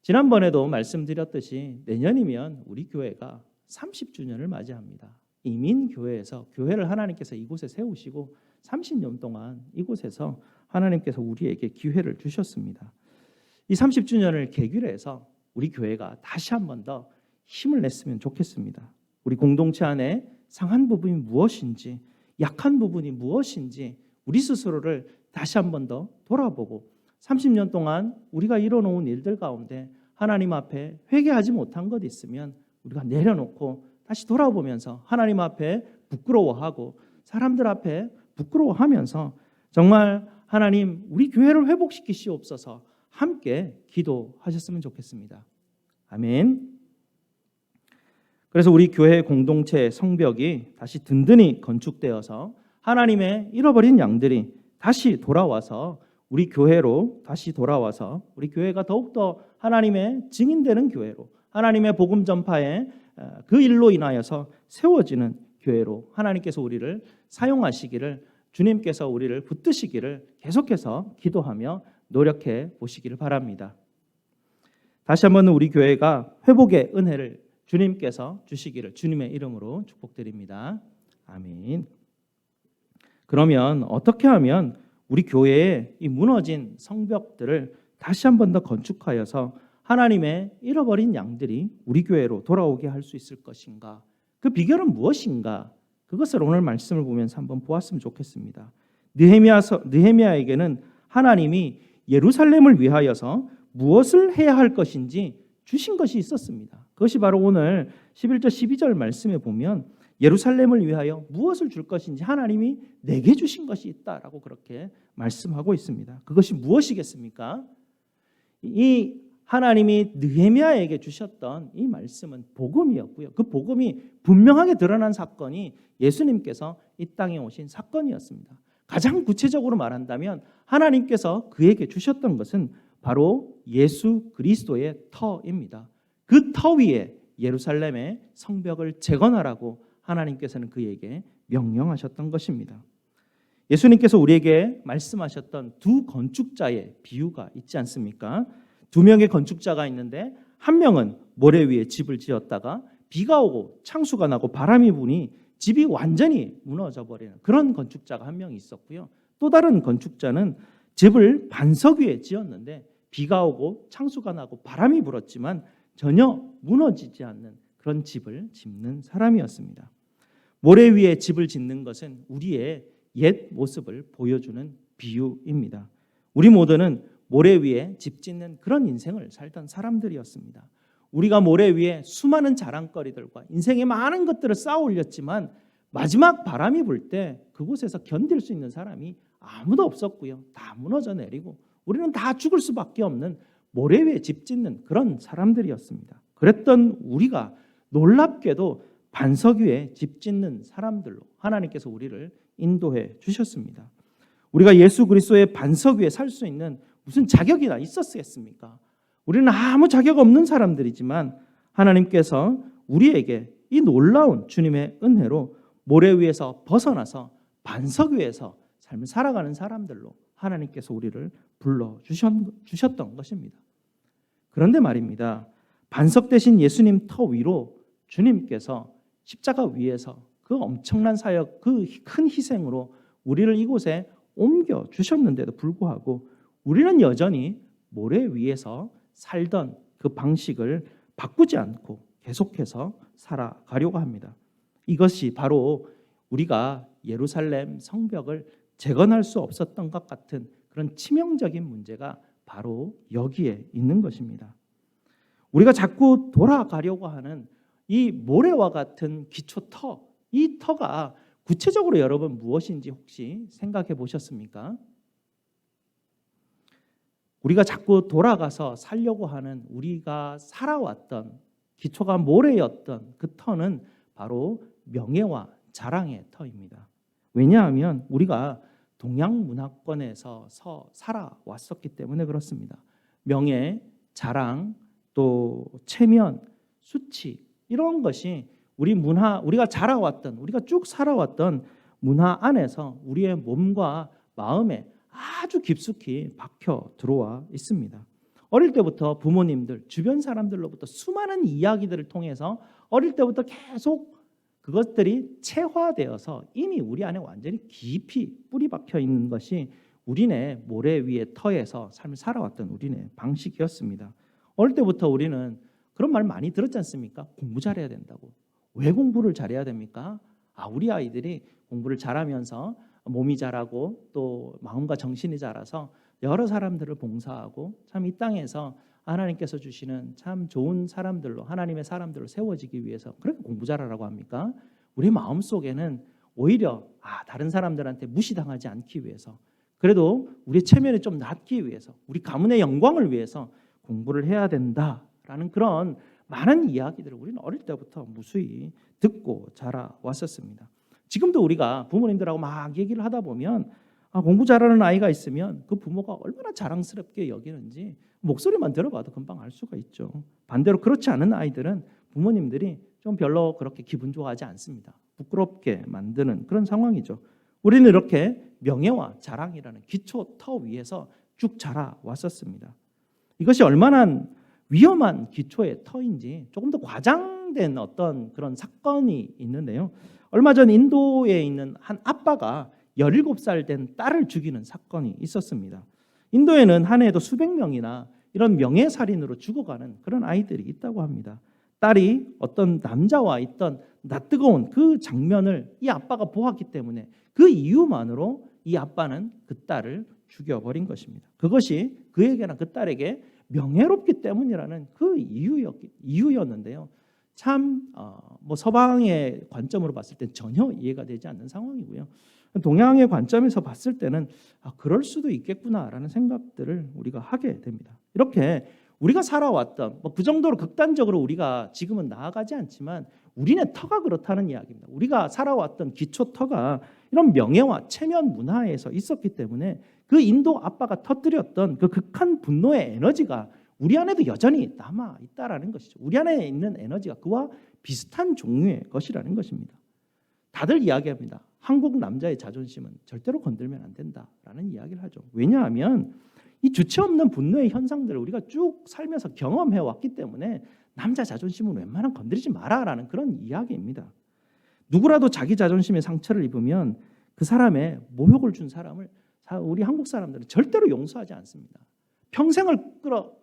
지난번에도 말씀드렸듯이 내년이면 우리 교회가 30주년을 맞이합니다. 이민교회에서 교회를 하나님께서 이곳에 세우시고 30년 동안 이곳에서 하나님께서 우리에게 기회를 주셨습니다. 이 30주년을 계기로 해서 우리 교회가 다시 한 번 더 힘을 냈으면 좋겠습니다. 우리 공동체 안에 상한 부분이 무엇인지, 약한 부분이 무엇인지 우리 스스로를 다시 한 번 더 돌아보고 30년 동안 우리가 이뤄놓은 일들 가운데 하나님 앞에 회개하지 못한 것 있으면 우리가 내려놓고 다시 돌아보면서 하나님 앞에 부끄러워하고 사람들 앞에 부끄러워하면서 정말 하나님 우리 교회를 회복시키시옵소서 함께 기도하셨으면 좋겠습니다. 아멘. 그래서 우리 교회 공동체 성벽이 다시 든든히 건축되어서 하나님의 잃어버린 양들이 다시 돌아와서 우리 교회로 다시 돌아와서 우리 교회가 더욱더 하나님의 증인되는 교회로, 하나님의 복음 전파의 그 일로 인하여서 세워지는 교회로 하나님께서 우리를 사용하시기를, 주님께서 우리를 붙드시기를 계속해서 기도하며 노력해 보시기를 바랍니다. 다시 한번 우리 교회가 회복의 은혜를 주님께서 주시기를 주님의 이름으로 축복드립니다. 아멘. 그러면 어떻게 하면 우리 교회의 이 무너진 성벽들을 다시 한 번 더 건축하여서 하나님의 잃어버린 양들이 우리 교회로 돌아오게 할 수 있을 것인가? 그 비결은 무엇인가? 그것을 오늘 말씀을 보면서 한번 보았으면 좋겠습니다. 느헤미야에게는 하나님이 예루살렘을 위하여서 무엇을 해야 할 것인지 주신 것이 있었습니다. 그것이 바로 오늘 11절 12절 말씀에 보면 예루살렘을 위하여 무엇을 줄 것인지 하나님이 내게 주신 것이 있다라고 그렇게 말씀하고 있습니다. 그것이 무엇이겠습니까? 이 하나님이 느헤미야에게 주셨던 이 말씀은 복음이었고요. 그 복음이 분명하게 드러난 사건이 예수님께서 이 땅에 오신 사건이었습니다. 가장 구체적으로 말한다면 하나님께서 그에게 주셨던 것은 바로 예수 그리스도의 터입니다. 그 터 위에 예루살렘의 성벽을 재건하라고 하나님께서는 그에게 명령하셨던 것입니다. 예수님께서 우리에게 말씀하셨던 두 건축자의 비유가 있지 않습니까? 두 명의 건축자가 있는데 한 명은 모래 위에 집을 지었다가 비가 오고 창수가 나고 바람이 부니 집이 완전히 무너져 버리는 그런 건축자가 한 명 있었고요. 또 다른 건축자는 집을 반석 위에 지었는데 비가 오고 창수가 나고 바람이 불었지만 전혀 무너지지 않는 그런 집을 짓는 사람이었습니다. 모래 위에 집을 짓는 것은 우리의 옛 모습을 보여주는 비유입니다. 우리 모두는 모래 위에 집 짓는 그런 인생을 살던 사람들이었습니다. 우리가 모래 위에 수많은 자랑거리들과 인생의 많은 것들을 쌓아 올렸지만 마지막 바람이 불 때 그곳에서 견딜 수 있는 사람이 아무도 없었고요. 다 무너져 내리고 우리는 다 죽을 수밖에 없는 모래 위에 집 짓는 그런 사람들이었습니다. 그랬던 우리가 놀랍게도 반석 위에 집 짓는 사람들로 하나님께서 우리를 인도해 주셨습니다. 우리가 예수 그리스도의 반석 위에 살 수 있는 무슨 자격이나 있었겠습니까? 우리는 아무 자격 없는 사람들이지만 하나님께서 우리에게 이 놀라운 주님의 은혜로 모래 위에서 벗어나서 반석 위에서 삶을 살아가는 사람들로 하나님께서 우리를 불러주셨던 것입니다. 그런데 말입니다. 반석 대신 예수님 터 위로 주님께서 십자가 위에서 그 엄청난 사역, 그 큰 희생으로 우리를 이곳에 옮겨주셨는데도 불구하고 우리는 여전히 모래 위에서 살던 그 방식을 바꾸지 않고 계속해서 살아가려고 합니다. 이것이 바로 우리가 예루살렘 성벽을 재건할 수 없었던 것 같은 그런 치명적인 문제가 바로 여기에 있는 것입니다. 우리가 자꾸 돌아가려고 하는 이 모래와 같은 기초터, 이 터가 구체적으로 여러분 무엇인지 혹시 생각해 보셨습니까? 우리가 자꾸 돌아가서 살려고 하는 우리가 살아왔던 기초가 모래였던 그 터는 바로 명예와 자랑의 터입니다. 왜냐하면 우리가 동양 문화권에서 살아왔었기 때문에 그렇습니다. 명예, 자랑, 또 체면, 수치 이런 것이 우리 문화, 우리가 자라왔던, 우리가 쭉 살아왔던 문화 안에서 우리의 몸과 마음에 아주 깊숙이 박혀 들어와 있습니다. 어릴 때부터 부모님들, 주변 사람들로부터 수많은 이야기들을 통해서 어릴 때부터 계속 그것들이 체화되어서 이미 우리 안에 완전히 깊이 뿌리 박혀 있는 것이 우리네 모래 위의 터에서 삶을 살아왔던 우리네 방식이었습니다. 어릴 때부터 우리는 그런 말 많이 들었지 않습니까? 공부 잘해야 된다고. 왜 공부를 잘해야 됩니까? 우리 아이들이 공부를 잘하면서 몸이 자라고 또 마음과 정신이 자라서 여러 사람들을 봉사하고 참 이 땅에서 하나님께서 주시는 참 좋은 사람들로 하나님의 사람들로 세워지기 위해서 그렇게 공부 잘하라고 합니까? 우리 마음속에는 오히려 다른 사람들한테 무시당하지 않기 위해서 그래도 우리 체면이 좀 낮기 위해서 우리 가문의 영광을 위해서 공부를 해야 된다라는 그런 많은 이야기들을 우리는 어릴 때부터 무수히 듣고 자라왔었습니다. 지금도 우리가 부모님들하고 막 얘기를 하다 보면 공부 잘하는 아이가 있으면 그 부모가 얼마나 자랑스럽게 여기는지 목소리만 들어봐도 금방 알 수가 있죠. 반대로 그렇지 않은 아이들은 부모님들이 좀 별로 그렇게 기분 좋아하지 않습니다. 부끄럽게 만드는 그런 상황이죠. 우리는 이렇게 명예와 자랑이라는 기초 터 위에서 쭉 자라왔었습니다. 이것이 얼마나 위험한 기초의 터인지 조금 더 과장된 어떤 그런 사건이 있는데요. 얼마 전 인도에 있는 한 아빠가 17살 된 딸을 죽이는 사건이 있었습니다. 인도에는 한 해에도 수백 명이나 이런 명예살인으로 죽어가는 그런 아이들이 있다고 합니다. 딸이 어떤 남자와 있던 낯뜨거운 그 장면을 이 아빠가 보았기 때문에 그 이유만으로 이 아빠는 그 딸을 죽여버린 것입니다. 그것이 그에게나 그 딸에게 명예롭기 때문이라는 그 이유였는데요. 참 서방의 관점으로 봤을 때 전혀 이해가 되지 않는 상황이고요. 동양의 관점에서 봤을 때는 그럴 수도 있겠구나라는 생각들을 우리가 하게 됩니다. 이렇게 우리가 살아왔던 그 정도로 극단적으로 우리가 지금은 나아가지 않지만 우리네 터가 그렇다는 이야기입니다. 우리가 살아왔던 기초 터가 이런 명예와 체면 문화에서 있었기 때문에 그 인도 아빠가 터뜨렸던 그 극한 분노의 에너지가 우리 안에도 여전히 남아 있다라는 것이죠. 우리 안에 있는 에너지가 그와 비슷한 종류의 것이라는 것입니다. 다들 이야기합니다. 한국 남자의 자존심은 절대로 건들면 안 된다라는 이야기를 하죠. 왜냐하면 이 주체 없는 분노의 현상들을 우리가 쭉 살면서 경험해 왔기 때문에 남자 자존심은 웬만하면 건드리지 마라라는 그런 이야기입니다. 누구라도 자기 자존심에 상처를 입으면 그 사람의 모욕을 준 사람을 우리 한국 사람들은 절대로 용서하지 않습니다. 평생을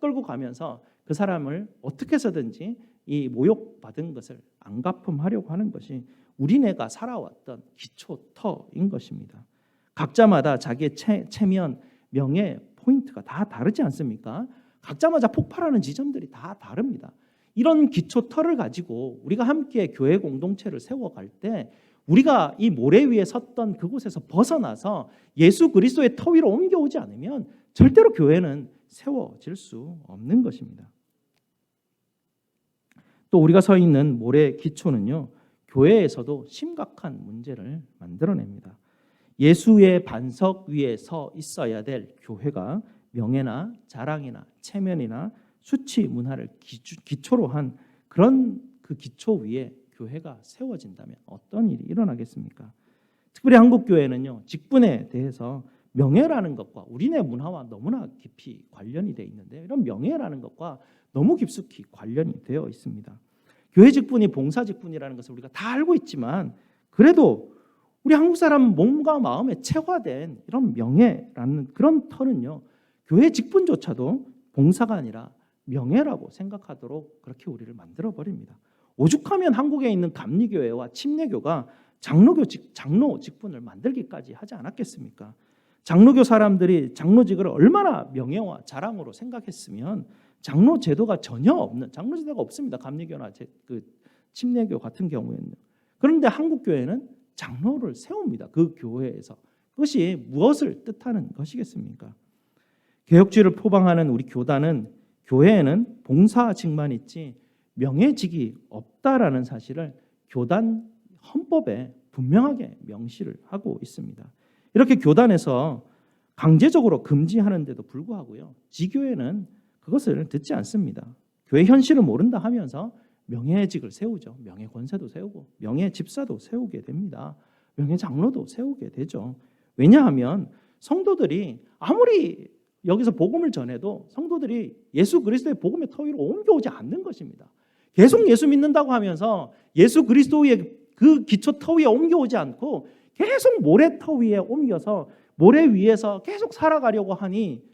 끌고 가면서 그 사람을 어떻게 해서든지 이 모욕받은 것을 안갚음하려고 하는 것이 우리네가 살아왔던 기초터인 것입니다. 각자마다 자기의 체면, 명예, 포인트가 다 다르지 않습니까? 각자마다 폭발하는 지점들이 다 다릅니다. 이런 기초터를 가지고 우리가 함께 교회 공동체를 세워갈 때 우리가 이 모래 위에 섰던 그곳에서 벗어나서 예수 그리스도의 터 위로 옮겨오지 않으면 절대로 교회는 세워질 수 없는 것입니다. 또 우리가 서 있는 모래 기초는요, 교회에서도 심각한 문제를 만들어냅니다. 예수의 반석 위에 서 있어야 될 교회가 명예나 자랑이나 체면이나 수치 문화를 기초로 한 그런 그 기초 위에 교회가 세워진다면 어떤 일이 일어나겠습니까? 특별히 한국 교회는요, 직분에 대해서 명예라는 것과 우리네 문화와 너무나 깊이 관련이 되어 있는데 이런 명예라는 것과 너무 깊숙이 관련이 되어 있습니다. 교회 직분이 봉사 직분이라는 것을 우리가 다 알고 있지만 그래도 우리 한국 사람 몸과 마음에 체화된 이런 명예라는 그런 터는요, 교회 직분조차도 봉사가 아니라 명예라고 생각하도록 그렇게 우리를 만들어버립니다. 오죽하면 한국에 있는 감리교회와 침례교가 장로 직분을 만들기까지 하지 않았겠습니까? 장로교 사람들이 장로직을 얼마나 명예와 자랑으로 생각했으면 장로 제도가 전혀 없는, 장로 제도가 없습니다. 감리교나 그 침례교 같은 경우에는. 그런데 한국 교회는 장로를 세웁니다. 그 교회에서. 그것이 무엇을 뜻하는 것이겠습니까? 개혁주의를 포방하는 우리 교단은 교회에는 봉사직만 있지 명예직이 없다라는 사실을 교단 헌법에 분명하게 명시를 하고 있습니다. 이렇게 교단에서 강제적으로 금지하는데도 불구하고요, 지교회는 그것을 듣지 않습니다. 교회 현실을 모른다 하면서 명예직을 세우죠. 명예권세도 세우고 명예집사도 세우게 됩니다. 명예장로도 세우게 되죠. 왜냐하면 성도들이 아무리 여기서 복음을 전해도 성도들이 예수 그리스도의 복음의 터 위로 옮겨오지 않는 것입니다. 계속 예수 믿는다고 하면서 예수 그리스도의 그 기초 터 위에 옮겨오지 않고 계속 모래 터 위에 옮겨서 모래 위에서 계속 살아가려고 하니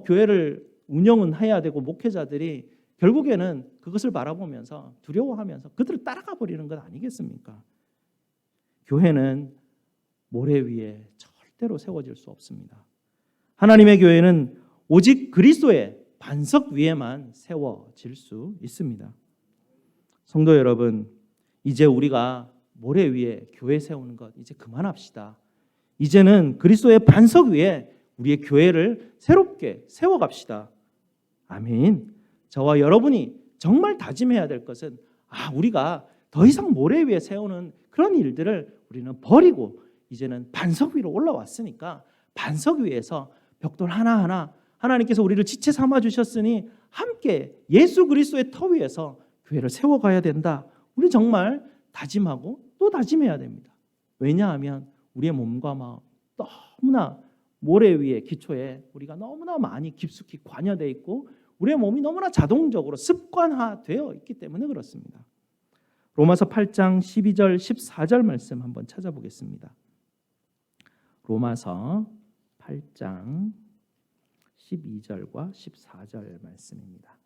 교회를 운영은 해야 되고 목회자들이 결국에는 그것을 바라보면서 두려워하면서 그들을 따라가 버리는 것 아니겠습니까? 교회는 모래 위에 절대로 세워질 수 없습니다. 하나님의 교회는 오직 그리스도의 반석 위에만 세워질 수 있습니다. 성도 여러분, 이제 우리가 모래 위에 교회 세우는 것 이제 그만합시다. 이제는 그리스도의 반석 위에 우리의 교회를 새롭게 세워갑시다. 아멘. 저와 여러분이 정말 다짐해야 될 것은 우리가 더 이상 모래 위에 세우는 그런 일들을 우리는 버리고 이제는 반석 위로 올라왔으니까 반석 위에서 벽돌 하나하나 하나님께서 우리를 지체 삼아 주셨으니 함께 예수 그리스도의 터 위에서 교회를 세워가야 된다. 우리 정말 다짐하고 또 다짐해야 됩니다. 왜냐하면 우리의 몸과 마음 너무나 모래 위에 기초에 우리가 너무나 많이 깊숙이 관여되어 있고 우리의 몸이 너무나 자동적으로 습관화되어 있기 때문에 그렇습니다. 로마서 8장 12절 14절 말씀 한번 찾아보겠습니다. 로마서 8장 12절과 14절 말씀입니다.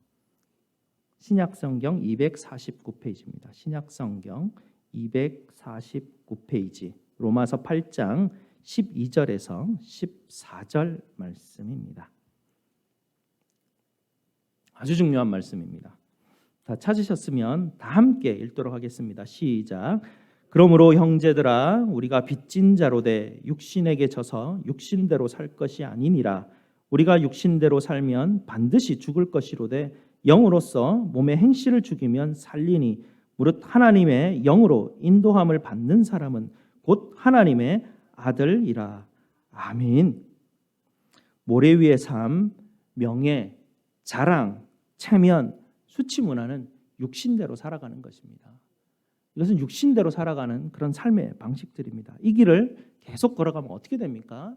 신약성경 249페이지입니다. 신약성경 249페이지 로마서 8장 12절에서 14절 말씀입니다. 아주 중요한 말씀입니다. 다 찾으셨으면 다 함께 읽도록 하겠습니다. 시작. 그러므로 형제들아 우리가 빚진 자로 돼 육신에게 져서 육신대로 살 것이 아니니라. 우리가 육신대로 살면 반드시 죽을 것이로되 영으로서 몸의 행실을 죽이면 살리니 무릇 하나님의 영으로 인도함을 받는 사람은 곧 하나님의 아들이라. 아멘. 모래 위의 삶, 명예, 자랑, 체면, 수치 문화는 육신대로 살아가는 것입니다. 이것은 육신대로 살아가는 그런 삶의 방식들입니다. 이 길을 계속 걸어가면 어떻게 됩니까?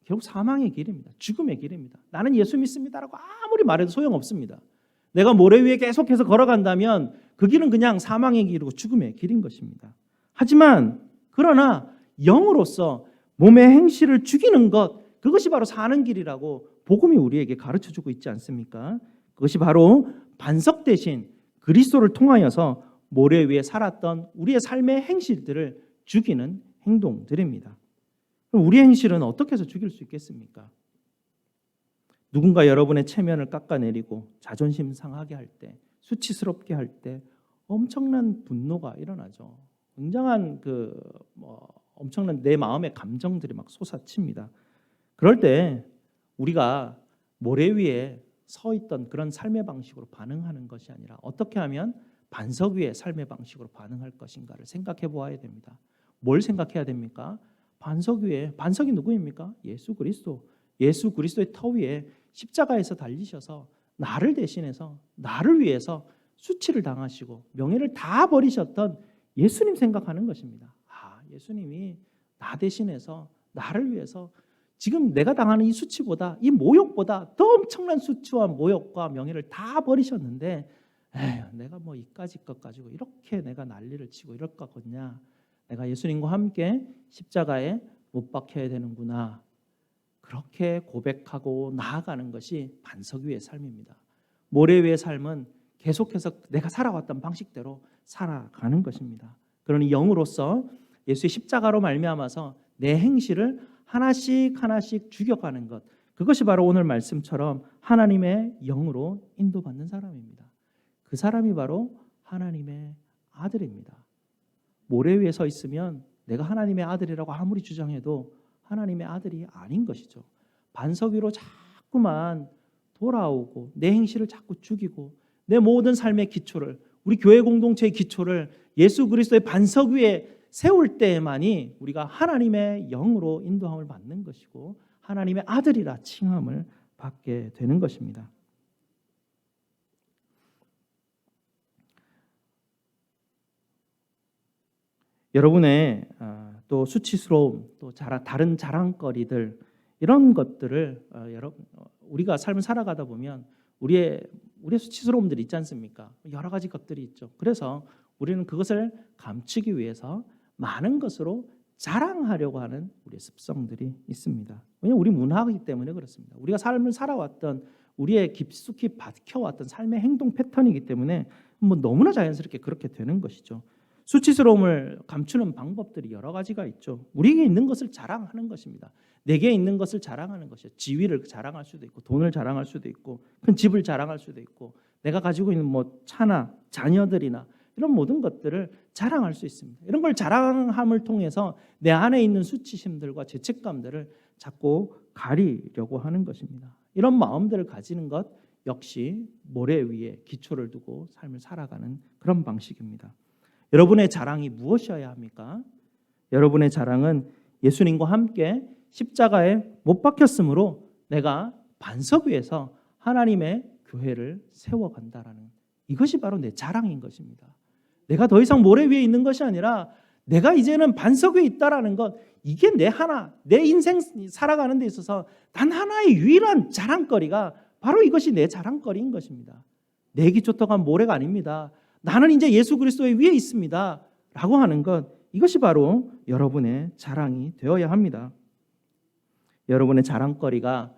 결국 사망의 길입니다. 죽음의 길입니다. 나는 예수 믿습니다라고 아무리 말해도 소용없습니다. 내가 모래 위에 계속해서 걸어간다면 그 길은 그냥 사망의 길이고 죽음의 길인 것입니다. 하지만 그러나 영으로서 몸의 행실을 죽이는 것, 그것이 바로 사는 길이라고 복음이 우리에게 가르쳐주고 있지 않습니까? 그것이 바로 반석 대신 그리스도를 통하여서 모래 위에 살았던 우리의 삶의 행실들을 죽이는 행동들입니다. 그럼 우리의 행실은 어떻게 해서 죽일 수 있겠습니까? 누군가 여러분의 체면을 깎아내리고 자존심 상하게 할 때, 수치스럽게 할 때 엄청난 분노가 일어나죠. 굉장한 엄청난 내 마음의 감정들이 막 솟아칩니다. 그럴 때 우리가 모래 위에 서 있던 그런 삶의 방식으로 반응하는 것이 아니라 어떻게 하면 반석 위의 삶의 방식으로 반응할 것인가를 생각해 보아야 됩니다. 뭘 생각해야 됩니까? 반석 위에, 반석이 누구입니까? 예수 그리스도. 예수 그리스도의 터 위에 십자가에서 달리셔서 나를 대신해서 나를 위해서 수치를 당하시고 명예를 다 버리셨던 예수님 생각하는 것입니다. 예수님이 나 대신해서 나를 위해서 지금 내가 당하는 이 수치보다 이 모욕보다 더 엄청난 수치와 모욕과 명예를 다 버리셨는데 내가 뭐 이까짓 것 가지고 이렇게 내가 난리를 치고 이럴 거겠냐. 내가 예수님과 함께 십자가에 못 박혀야 되는구나. 그렇게 고백하고 나아가는 것이 반석 위의 삶입니다. 모래 위의 삶은 계속해서 내가 살아왔던 방식대로 살아가는 것입니다. 그러니 영으로서 예수의 십자가로 말미암아서 내 행실을 하나씩 하나씩 죽여가는 것, 그것이 바로 오늘 말씀처럼 하나님의 영으로 인도받는 사람입니다. 그 사람이 바로 하나님의 아들입니다. 모래 위에 서 있으면 내가 하나님의 아들이라고 아무리 주장해도 하나님의 아들이 아닌 것이죠. 반석 위로 자꾸만 돌아오고 내 행실을 자꾸 죽이고 내 모든 삶의 기초를, 우리 교회 공동체의 기초를 예수 그리스도의 반석 위에 세울 때에만이 우리가 하나님의 영으로 인도함을 받는 것이고 하나님의 아들이라 칭함을 받게 되는 것입니다. 여러분의 또 수치스러움, 또 다른 자랑거리들, 이런 것들을 우리가 삶을 살아가다 보면 우리의 수치스러움들이 있지 않습니까? 여러 가지 것들이 있죠. 그래서 우리는 그것을 감추기 위해서 많은 것으로 자랑하려고 하는 우리의 습성들이 있습니다. 왜냐하면 우리 문화이기 때문에 그렇습니다. 우리가 삶을 살아왔던 우리의 깊숙이 박혀왔던 삶의 행동 패턴이기 때문에 너무나 자연스럽게 그렇게 되는 것이죠. 수치스러움을 감추는 방법들이 여러 가지가 있죠. 우리에게 있는 것을 자랑하는 것입니다. 내게 있는 것을 자랑하는 것이죠. 지위를 자랑할 수도 있고, 돈을 자랑할 수도 있고, 큰 집을 자랑할 수도 있고, 내가 가지고 있는 차나 자녀들이나 이런 모든 것들을 자랑할 수 있습니다. 이런 걸 자랑함을 통해서 내 안에 있는 수치심들과 죄책감들을 자꾸 가리려고 하는 것입니다. 이런 마음들을 가지는 것 역시 모래 위에 기초를 두고 삶을 살아가는 그런 방식입니다. 여러분의 자랑이 무엇이어야 합니까? 여러분의 자랑은 예수님과 함께 십자가에 못 박혔으므로 내가 반석 위에서 하나님의 교회를 세워간다라는, 이것이 바로 내 자랑인 것입니다. 내가 더 이상 모래 위에 있는 것이 아니라 내가 이제는 반석 위에 있다라는 것, 이게 내 인생 살아가는 데 있어서 단 하나의 유일한 자랑거리가 바로 이것이 내 자랑거리인 것입니다. 내 기초토가 모래가 아닙니다. 나는 이제 예수 그리스도의 위에 있습니다 라고 하는 것, 이것이 바로 여러분의 자랑이 되어야 합니다. 여러분의 자랑거리가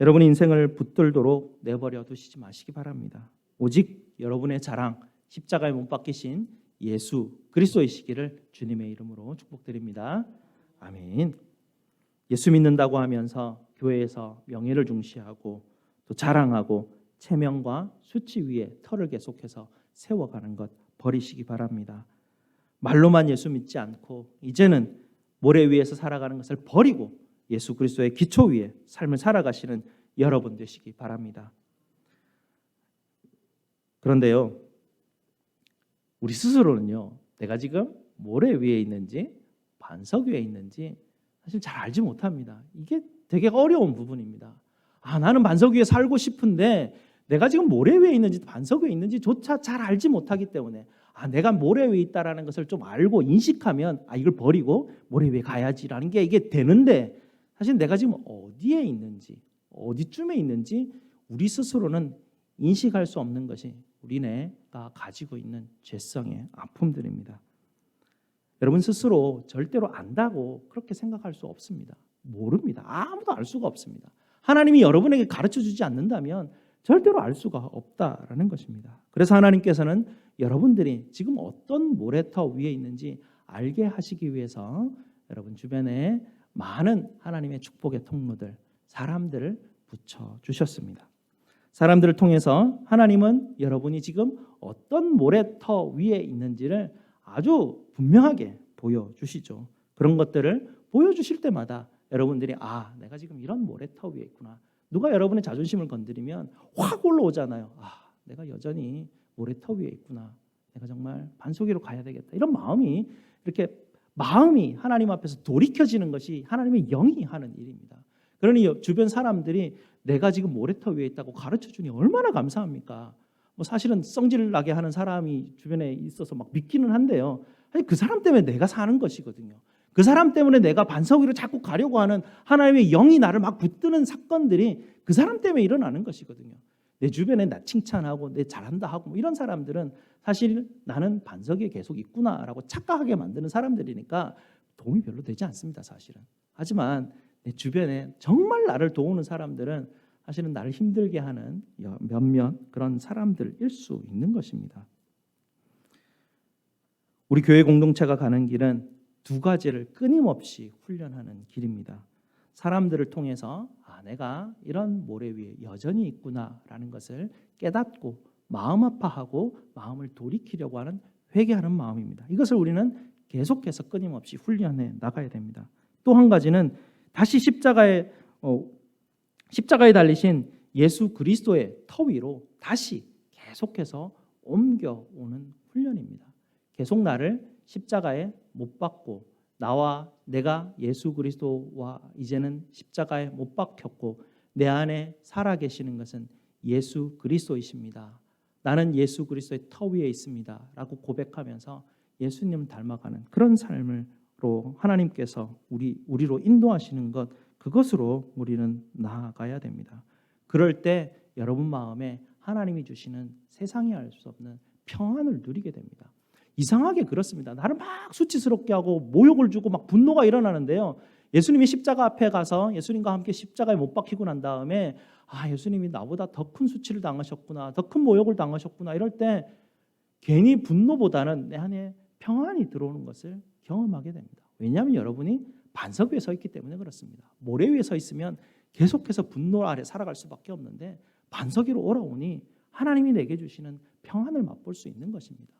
여러분의 인생을 붙들도록 내버려 두시지 마시기 바랍니다. 오직 여러분의 자랑, 십자가에 못 박히신 예수 그리스도이시기를 주님의 이름으로 축복드립니다. 아멘. 예수 믿는다고 하면서 교회에서 명예를 중시하고 또 자랑하고 체면과 수치 위에 털을 계속해서 세워가는 것 버리시기 바랍니다. 말로만 예수 믿지 않고 이제는 모래 위에서 살아가는 것을 버리고 예수 그리스도의 기초 위에 삶을 살아가시는 여러분 되시기 바랍니다. 그런데요, 우리 스스로는요, 내가 지금 모래 위에 있는지 반석 위에 있는지 사실 잘 알지 못합니다. 이게 되게 어려운 부분입니다. 나는 반석 위에 살고 싶은데 내가 지금 모래 위에 있는지 반석 위에 있는지조차 잘 알지 못하기 때문에 내가 모래 위에 있다라는 것을 좀 알고 인식하면 이걸 버리고 모래 위에 가야지라는 게 이게 되는데, 사실 내가 지금 어디에 있는지 어디쯤에 있는지 우리 스스로는 인식할 수 없는 것이 우리네가 가지고 있는 죄성의 아픔들입니다. 여러분 스스로 절대로 안다고 그렇게 생각할 수 없습니다. 모릅니다. 아무도 알 수가 없습니다. 하나님이 여러분에게 가르쳐주지 않는다면 절대로 알 수가 없다라는 것입니다. 그래서 하나님께서는 여러분들이 지금 어떤 모래터 위에 있는지 알게 하시기 위해서 여러분 주변에 많은 하나님의 축복의 통로들, 사람들을 붙여주셨습니다. 사람들을 통해서 하나님은 여러분이 지금 어떤 모래터 위에 있는지를 아주 분명하게 보여주시죠. 그런 것들을 보여주실 때마다 여러분들이 내가 지금 이런 모래터 위에 있구나. 누가 여러분의 자존심을 건드리면 확 올라오잖아요. 내가 여전히 모래터 위에 있구나. 내가 정말 반석 위로 가야 되겠다. 이런 마음이 하나님 앞에서 돌이켜지는 것이 하나님의 영이 하는 일입니다. 그러니 주변 사람들이 내가 지금 모래터 위에 있다고 가르쳐주니 얼마나 감사합니까? 사실은 성질 나게 하는 사람이 주변에 있어서 막 믿기는 한데요. 그 사람 때문에 내가 사는 것이거든요. 그 사람 때문에 내가 반석 위로 자꾸 가려고 하는 하나님의 영이 나를 막 붙드는 사건들이 그 사람 때문에 일어나는 것이거든요. 내 주변에 나 칭찬하고 내 잘한다 하고 이런 사람들은 사실 나는 반석 위에 계속 있구나라고 착각하게 만드는 사람들이니까 도움이 별로 되지 않습니다, 사실은. 하지만 내 주변에 정말 나를 도우는 사람들은 사실은 나를 힘들게 하는 몇몇 그런 사람들일 수 있는 것입니다. 우리 교회 공동체가 가는 길은 두 가지를 끊임없이 훈련하는 길입니다. 사람들을 통해서 내가 이런 모래 위에 여전히 있구나라는 것을 깨닫고 마음 아파하고 마음을 돌이키려고 하는 회개하는 마음입니다. 이것을 우리는 계속해서 끊임없이 훈련해 나가야 됩니다. 또 한 가지는 다시 십자가에 달리신 예수 그리스도의 터 위로 다시 계속해서 옮겨오는 훈련입니다. 계속 나를 십자가에 못 박고 내가 예수 그리스도와 이제는 십자가에 못 박혔고 내 안에 살아계시는 것은 예수 그리스도이십니다. 나는 예수 그리스도의 터 위에 있습니다 라고 고백하면서 예수님을 닮아가는 그런 삶으로 하나님께서 우리로 인도하시는 것, 그것으로 우리는 나아가야 됩니다. 그럴 때 여러분 마음에 하나님이 주시는 세상이 알 수 없는 평안을 누리게 됩니다. 이상하게 그렇습니다. 나를 막 수치스럽게 하고 모욕을 주고 막 분노가 일어나는데요. 예수님이 십자가 앞에 가서 예수님과 함께 십자가에 못 박히고 난 다음에 예수님이 나보다 더 큰 수치를 당하셨구나, 더 큰 모욕을 당하셨구나, 이럴 때 괜히 분노보다는 내 안에 평안이 들어오는 것을 경험하게 됩니다. 왜냐하면 여러분이 반석 위에 서 있기 때문에 그렇습니다. 모래 위에 서 있으면 계속해서 분노 아래 살아갈 수밖에 없는데 반석 위로 올라오니 하나님이 내게 주시는 평안을 맛볼 수 있는 것입니다.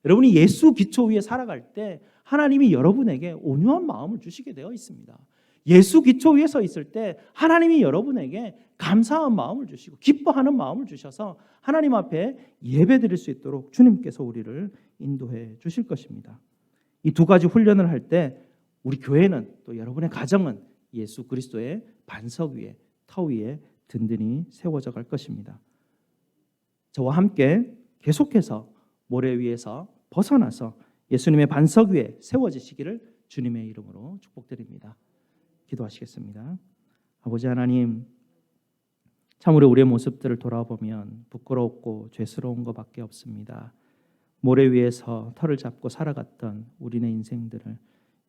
여러분이 예수 기초 위에 살아갈 때 하나님이 여러분에게 온유한 마음을 주시게 되어 있습니다. 예수 기초 위에 서 있을 때 하나님이 여러분에게 감사한 마음을 주시고 기뻐하는 마음을 주셔서 하나님 앞에 예배드릴 수 있도록 주님께서 우리를 인도해 주실 것입니다. 이 두 가지 훈련을 할 때 우리 교회는 또 여러분의 가정은 예수 그리스도의 반석 위에 터 위에 든든히 세워져 갈 것입니다. 저와 함께 계속해서 모래 위에서 벗어나서 예수님의 반석 위에 세워지시기를 주님의 이름으로 축복드립니다. 기도하시겠습니다. 아버지 하나님, 참으로 우리의 모습들을 돌아보면 부끄럽고 죄스러운 것밖에 없습니다. 모래 위에서 터를 잡고 살아갔던 우리네 인생들을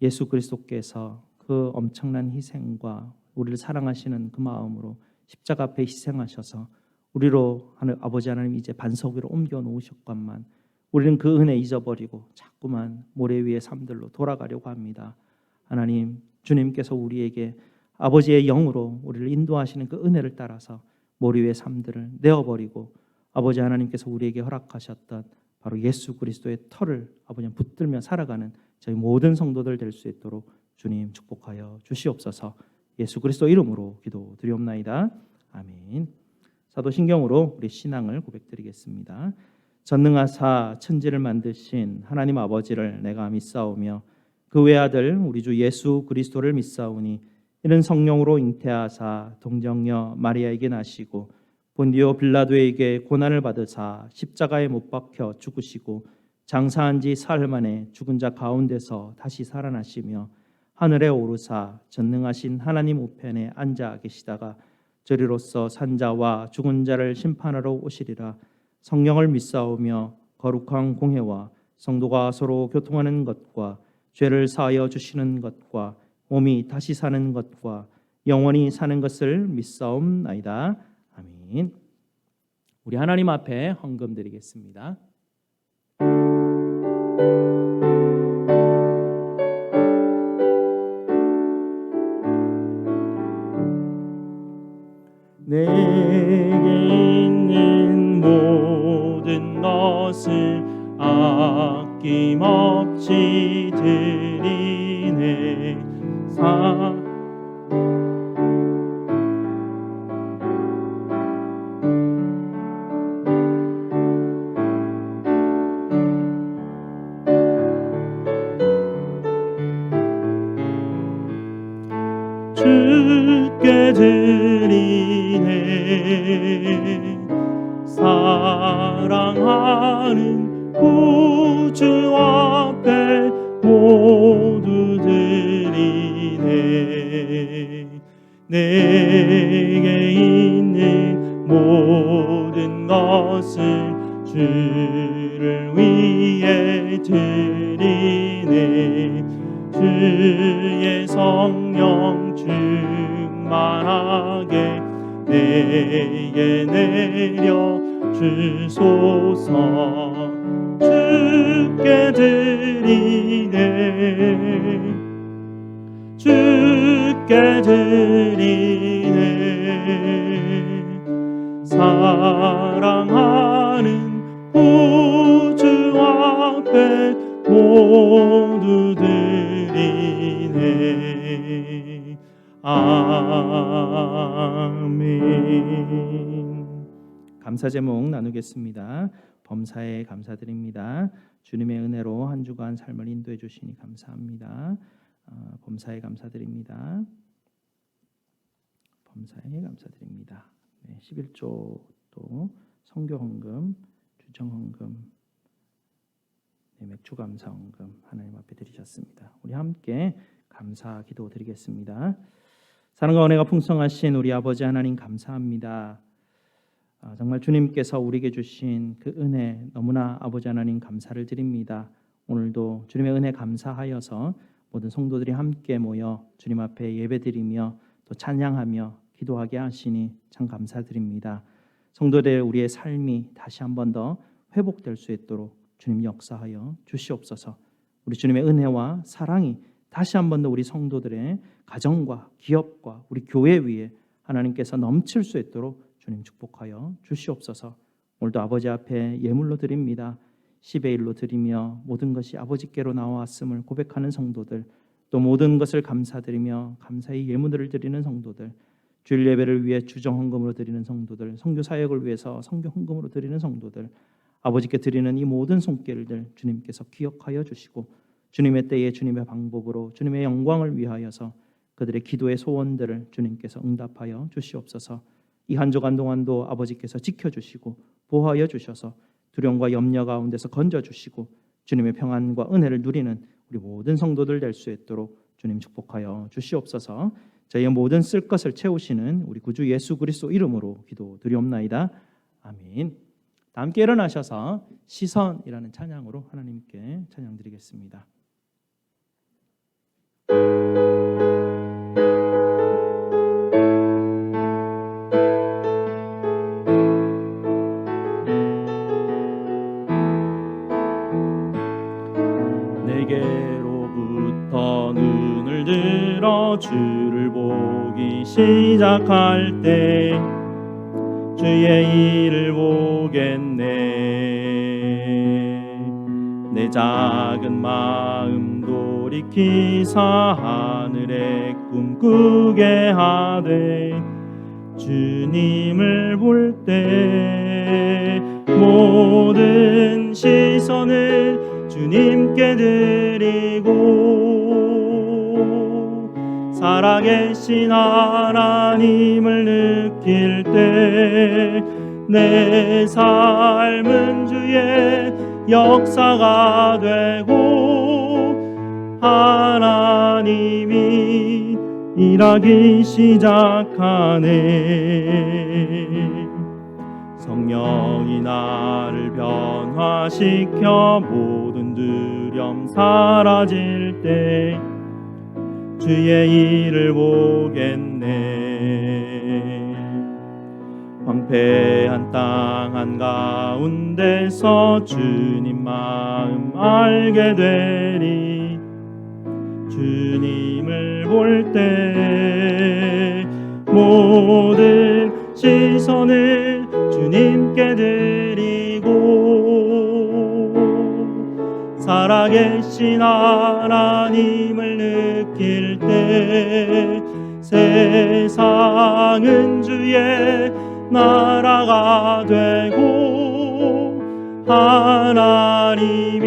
예수 그리스도께서 그 엄청난 희생과 우리를 사랑하시는 그 마음으로 십자가 앞에 희생하셔서 우리로 하는 아버지 하나님 이제 반석 위로 옮겨 놓으셨건만 우리는 그 은혜 잊어버리고 자꾸만 모래 위의 삶들로 돌아가려고 합니다. 하나님, 주님께서 우리에게 아버지의 영으로 우리를 인도하시는 그 은혜를 따라서 모래 위의 삶들을 내어버리고 아버지 하나님께서 우리에게 허락하셨던 바로 예수 그리스도의 터를 아버지 붙들며 살아가는 저희 모든 성도들 될 수 있도록 주님 축복하여 주시옵소서. 예수 그리스도 이름으로 기도드리옵나이다. 아멘. 사도신경으로 우리 신앙을 고백드리겠습니다. 전능하사 천지를 만드신 하나님 아버지를 내가 믿사오며 그 외아들 우리 주 예수 그리스도를 믿사오니 이는 성령으로 잉태하사 동정녀 마리아에게 나시고 본디오 빌라도에게 고난을 받으사 십자가에 못 박혀 죽으시고 장사한 지 사흘 만에 죽은 자 가운데서 다시 살아나시며 하늘에 오르사 전능하신 하나님 우편에 앉아 계시다가 저리로서 산자와 죽은 자를 심판하러 오시리라. 성령을 믿사오며 거룩한 공회와 성도가 서로 교통하는 것과 죄를 사하여 주시는 것과 몸이 다시 사는 것과 영원히 사는 것을 믿사옵나이다. 아멘. 우리 하나님 앞에 헌금 드리겠습니다. 내게 있는 모든 것을 아낌없이 드리네. 주께 드리네. 사랑하는 구주 앞에 모두 드리네. 내게 있는 모든 것을 주를 위해 드리네. 주의 성령 충만하게 내게 내려 주소서. 주께 드리네. 주께 드리네. 사랑하는 구주 앞에 모두 드리네. 아멘. 감사 제목 나누겠습니다. 범사에 감사드립니다. 주님의 은혜로 한 주간 삶을 인도해 주시니 감사합니다. 범사에 감사드립니다. 범사에 감사드립니다. 네, 11조 또 선교 헌금, 주청 헌금, 네, 맥주 감사 헌금 하나님 앞에 드리셨습니다. 우리 함께 감사 기도 드리겠습니다. 사랑과 은혜가 풍성하신 우리 아버지 하나님 감사합니다. 정말 주님께서 우리에게 주신 그 은혜 너무나 아버지 하나님 감사를 드립니다. 오늘도 주님의 은혜 감사하여서 모든 성도들이 함께 모여 주님 앞에 예배드리며 또 찬양하며 기도하게 하시니 참 감사드립니다. 성도들 우리의 삶이 다시 한 번 더 회복될 수 있도록 주님 역사하여 주시옵소서. 우리 주님의 은혜와 사랑이 다시 한 번 더 우리 성도들의 가정과 기업과 우리 교회 위에 하나님께서 넘칠 수 있도록 주님 축복하여 주시옵소서. 오늘도 아버지 앞에 예물로 드립니다. 10의 1로 드리며 모든 것이 아버지께로 나왔음을 고백하는 성도들, 또 모든 것을 감사드리며 감사의 예물을 드리는 성도들, 주일 예배를 위해 주정 헌금으로 드리는 성도들, 선교 사역을 위해서 선교 헌금으로 드리는 성도들, 아버지께 드리는 이 모든 손길들 주님께서 기억하여 주시고 주님의 때에 주님의 방법으로 주님의 영광을 위하여서 그들의 기도의 소원들을 주님께서 응답하여 주시옵소서. 이 한 주간 동안도 아버지께서 지켜주시고 보호하여 주셔서 두려움과 염려 가운데서 건져주시고 주님의 평안과 은혜를 누리는 우리 모든 성도들 될 수 있도록 주님 축복하여 주시옵소서. 저희의 모든 쓸 것을 채우시는 우리 구주 예수 그리스도 이름으로 기도드리옵나이다. 아멘. 다 함께 일어나셔서 시선이라는 찬양으로 하나님께 찬양드리겠습니다. 내게로부터 눈을 들어 주를 보기 시작할 때 주의 일을 보겠네. 내 작은 마음 돌이키사 하늘에 꿈꾸게 하되 주님을 볼 때 모든 시선을 주님께 드리고 살아계신 하나님을 느낄 때 내 삶은 주의 역사가 되고 하나님이 일하기 시작하네. 성령이 나를 변화시켜 모든 두려움 사라질 때 주의 일을 보겠네. 황폐한 땅 한가운데서 주님 마음 알게 되리. 주님을 볼 때 모든 시선을 주님께 드리고 살아계신 하나님을 느낄 때 세상은 주의 나라가 되고 하나님이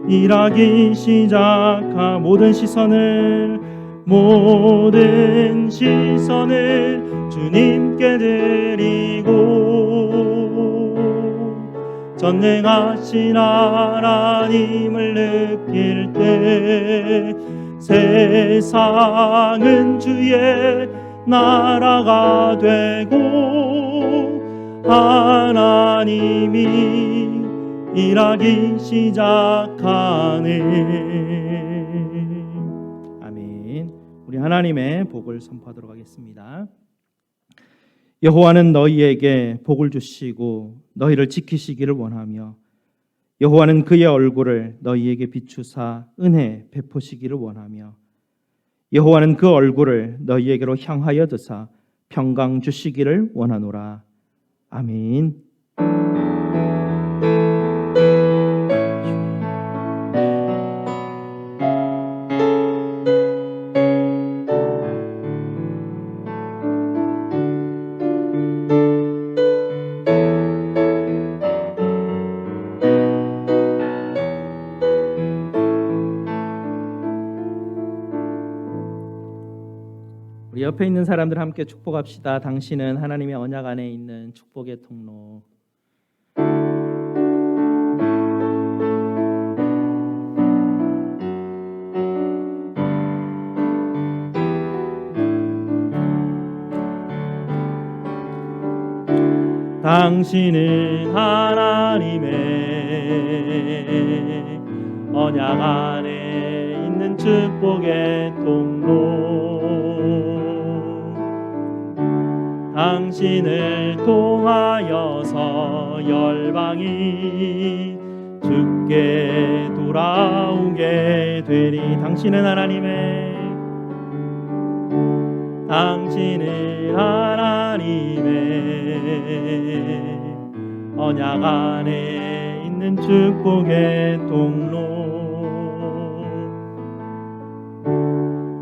일하기 시작한 모든 시선을 주님께 드리고 전능하신 하나님을 느낄 때 세상은 주의 나라가 되고 하나님이 일하기 시작하네. 아멘. 우리 하나님의 복을 선포하도록 하겠습니다. 여호와는 너희에게 복을 주시고 너희를 지키시기를 원하며 여호와는 그의 얼굴을 너희에게 비추사 은혜 베푸시기를 원하며 여호와는 그 얼굴을 너희에게로 향하여 드사 평강 주시기를 원하노라. 아멘. 우리 옆에 있는 사람들 함께 축복합시다. 당신은 하나님의 언약 안에 있는 축복의 통로. 당신은 하나님의 언약 안에 있는 축복의 통로. 당신을 통하여서 열방이 주께 돌아오게 되리. 당신은 하나님의 언약 안에 있는 축복의 통로.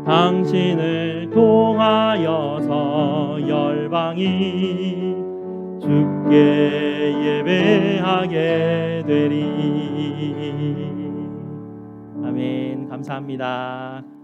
당신을 통하여서 열방이 주께 예배하게 되리. 아멘. 감사합니다.